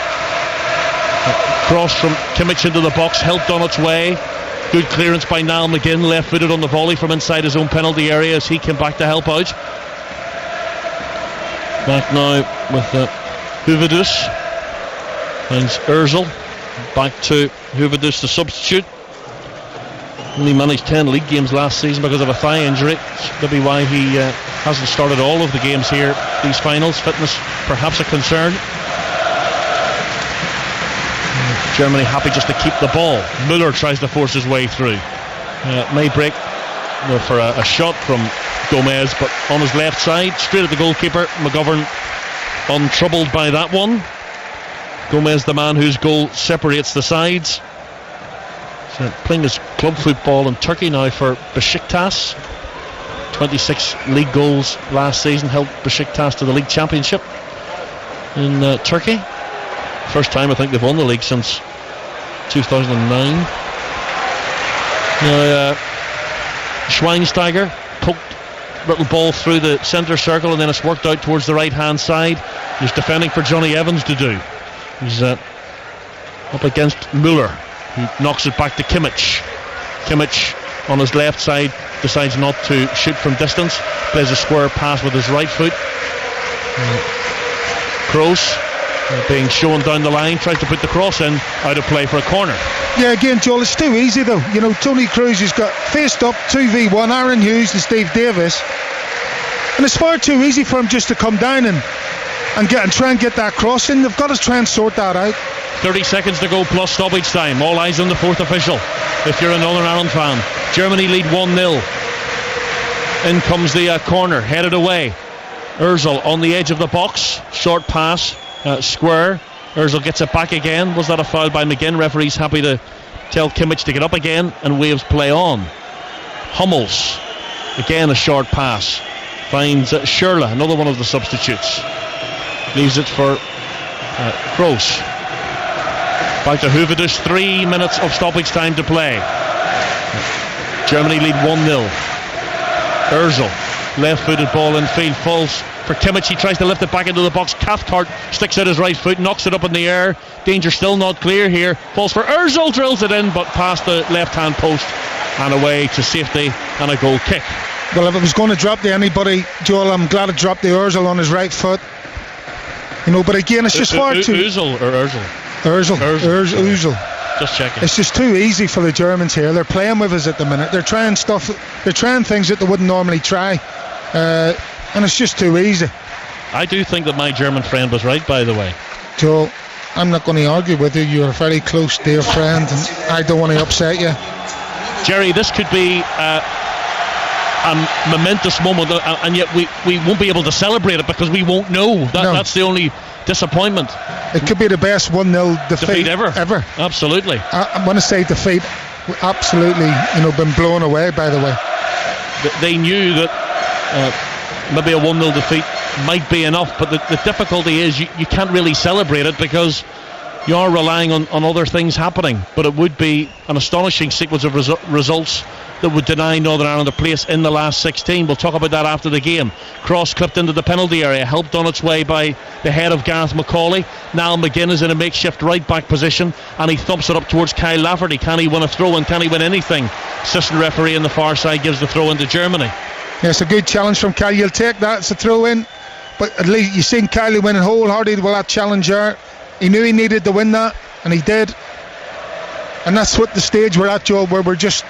Cross from Kimmich into the box, helped on its way. Good clearance by Niall McGinn, left-footed on the volley from inside his own penalty area as he came back to help out. Back now with Huvedus. Finds Ozil. Back to Huvedus, the substitute. Only managed 10 league games last season because of a thigh injury. Maybe why he hasn't started all of the games here, these finals. Fitness perhaps a concern. Germany happy just to keep the ball. Müller tries to force his way through. May break for a shot from Gomez, but on his left side, straight at the goalkeeper. McGovern untroubled by that one. Gomez, the man whose goal separates the sides. So playing his club football in Turkey now for Besiktas. 26 league goals last season, helped Besiktas to the league championship in Turkey. First time I think they've won the league since 2009. Now, Schweinsteiger poked little ball through the centre circle, and then it's worked out towards the right hand side. There's defending for Johnny Evans to do. He's up against Müller, who knocks it back to Kimmich. Kimmich on his left side decides not to shoot from distance, plays a square pass with his right foot. Kroos being shown down the line, tries to put the cross in, out of play for a corner. Yeah, again, Joel, it's too easy though. You know, Tony Kroos has got faced up 2v1 Aaron Hughes and Steve Davis, and it's far too easy for him just to come down and try and get that cross in. They've got to try and sort that out. 30 seconds to go plus stoppage time. All eyes on the fourth official if you're a Northern Ireland fan. Germany lead 1-0. In comes the corner, headed away. Ozil on the edge of the box, short pass, square. Ozil gets it back again. Was that a foul by McGinn? Referee's happy to tell Kimmich to get up again, and waves play on. Hummels, again a short pass, finds Schürrle, another one of the substitutes. Leaves it for Kroos. Back to Hövedes, 3 minutes of stoppage time to play. Germany lead 1-0. Ozil, left-footed ball in field, falls for Kimmich. He tries to lift it back into the box. Cathcart sticks out his right foot, knocks it up in the air. Danger still not clear here. Falls for Ozil, drills it in, but past the left-hand post and away to safety and a goal kick. Well, if it was going to drop to anybody, Joel, I'm glad it dropped to Ozil on his right foot. You know, but again, it's just far too... Ozil or Ozil? Ozil. Just checking. It's just too easy for the Germans here. They're playing with us at the minute. They're trying things that they wouldn't normally try, and it's just too easy. I do think that my German friend was right, by the way. Joel, I'm not going to argue with you. You're a very close, dear friend, and I don't want to upset you. Jerry, this could be a momentous moment, and yet we won't be able to celebrate it because we won't know. That's the only disappointment. It could be the best 1-0 defeat ever. Absolutely. I want to say defeat, absolutely, been blown away, by the way. They knew that maybe a 1-0 defeat might be enough, but the difficulty is you can't really celebrate it because you are relying on other things happening. But it would be an astonishing sequence of results that would deny Northern Ireland a place in the last 16. We'll talk about that after the game. Cross clipped into the penalty area, helped on its way by the head of Gareth McCauley. Niall McGinn is in a makeshift right back position, and he thumps it up towards Kyle Lafferty. Can he win a throw in? Can he win anything? Assistant referee on the far side gives the throw in to Germany. Yeah, it's a good challenge from Kyle. You'll take that. It's a throw in, but at least you've seen Kyle winning wholeheartedly with that challenge there. He knew he needed to win that, and he did. And that's what the stage we're at, Joe, where we're just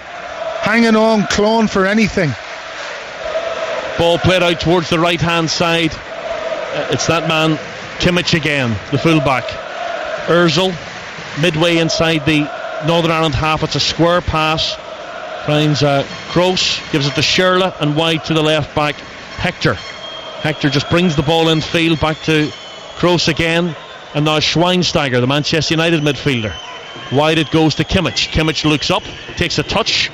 hanging on, clawing for anything. Ball played out towards the right hand side. It's that man Kimmich again, the fullback. Ozil midway inside the Northern Ireland half. It's a square pass, finds Kroos, gives it to Schürrle, and wide to the left back Hector just brings the ball in field back to Kroos again, and now Schweinsteiger, the Manchester United midfielder. Wide it goes to Kimmich. Kimmich looks up, takes a touch,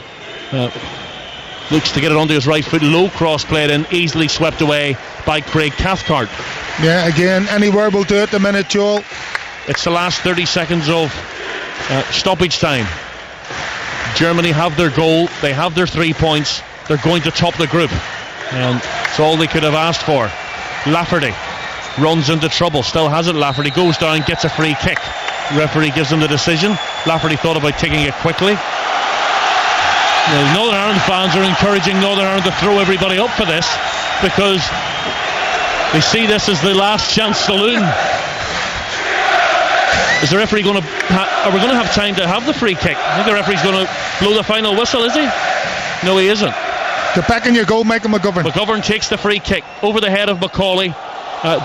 looks to get it onto his right foot. Low cross played in, easily swept away by Craig Cathcart. Yeah, again, anywhere will do it the minute, Joel. It's the last 30 seconds of stoppage time. Germany have their goal, they have their 3 points, they're going to top the group, and it's all they could have asked for. Lafferty runs into trouble, still has it. Lafferty goes down, gets a free kick. Referee gives him the decision. Lafferty thought about taking it quickly. Northern Ireland fans are encouraging Northern Ireland to throw everybody up for this because they see this as the last chance saloon. Is the referee going to are we going to have time to have the free kick? I think the referee's going to blow the final whistle, is he? No, he isn't. Get back in your goal, Michael McGovern. McGovern takes the free kick over the head of McCauley,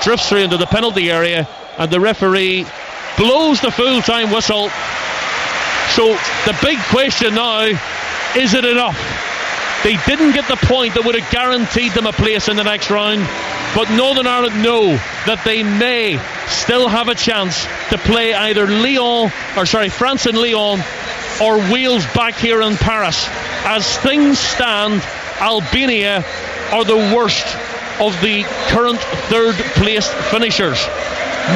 drifts through into the penalty area, and the referee blows the full-time whistle. So the big question now, is it enough? They didn't get the point that would have guaranteed them a place in the next round, but Northern Ireland know that they may still have a chance to play either France and Lyon or Wales back here in Paris. As things stand, Albania are the worst of the current third place finishers.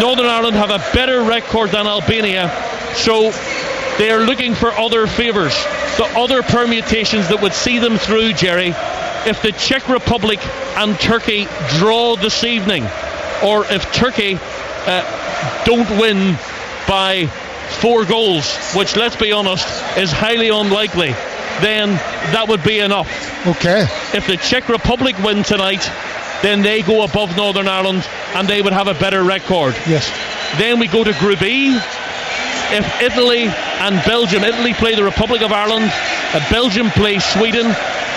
Northern Ireland have a better record than Albania, so they are looking for other favours, the other permutations that would see them through, Jerry. if the Czech Republic and Turkey draw this evening, or if Turkey don't win by 4 goals, which, let's be honest, is highly unlikely, then that would be enough. Okay. If the Czech Republic win tonight, then they go above Northern Ireland and they would have a better record. Yes. Then we go to Group E. If Italy and Belgium, Italy play the Republic of Ireland, Belgium play Sweden,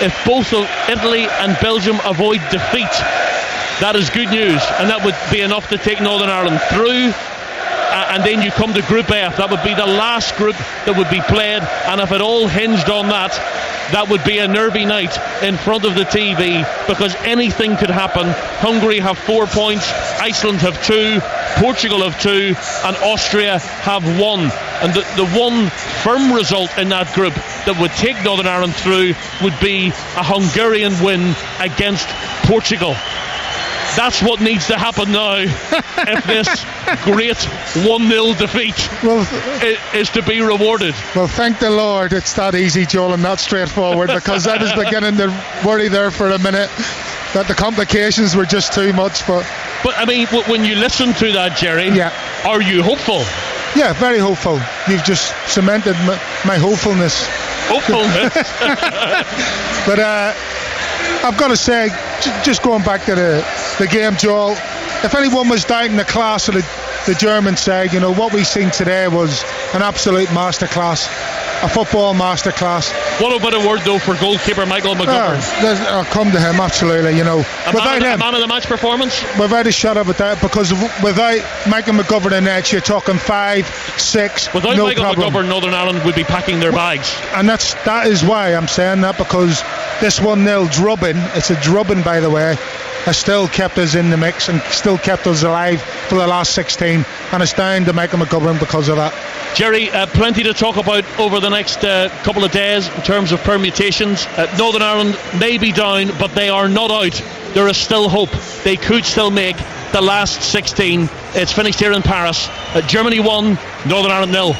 if both of Italy and Belgium avoid defeat, that is good news, and that would be enough to take Northern Ireland through. And then you come to Group F. That would be the last group that would be played, and if it all hinged on that, that would be a nervy night in front of the TV, because anything could happen. Hungary have 4 points, Iceland have 2, Portugal have 2, and Austria have 1. And the one firm result in that group that would take Northern Ireland through would be a Hungarian win against Portugal. That's what needs to happen now if this great 1-0 defeat is to be rewarded. Well, thank the Lord it's that easy, Joel, and that straightforward, because I was beginning to worry there for a minute that the complications were just too much. But I mean, when you listen to that, Jerry, are you hopeful? Yeah, very hopeful. You've just cemented my hopefulness. Hopefulness. But I've got to say, just going back to the game, Joel, if anyone was doubting the class of the German side, you know, what we've seen today was an absolute masterclass, a football masterclass. What about a word, though, for goalkeeper Michael McGovern? I'll come to him, absolutely, you know. A man of the match performance? Without a shadow of a doubt, because without Michael McGovern in net, you're talking 5, 6, without no Michael problem. McGovern, Northern Ireland would be packing their bags. And that is why I'm saying that, because this 1-0 drubbing, it's a drubbing, by the way, has still kept us in the mix and still kept us alive for the last 16, and it's down to Michael McGovern because of that. Jerry, plenty to talk about over the next couple of days in terms of permutations. Northern Ireland may be down, but they are not out. There is still hope. They could still make the last 16. It's finished here in Paris. Germany 1, Northern Ireland 0.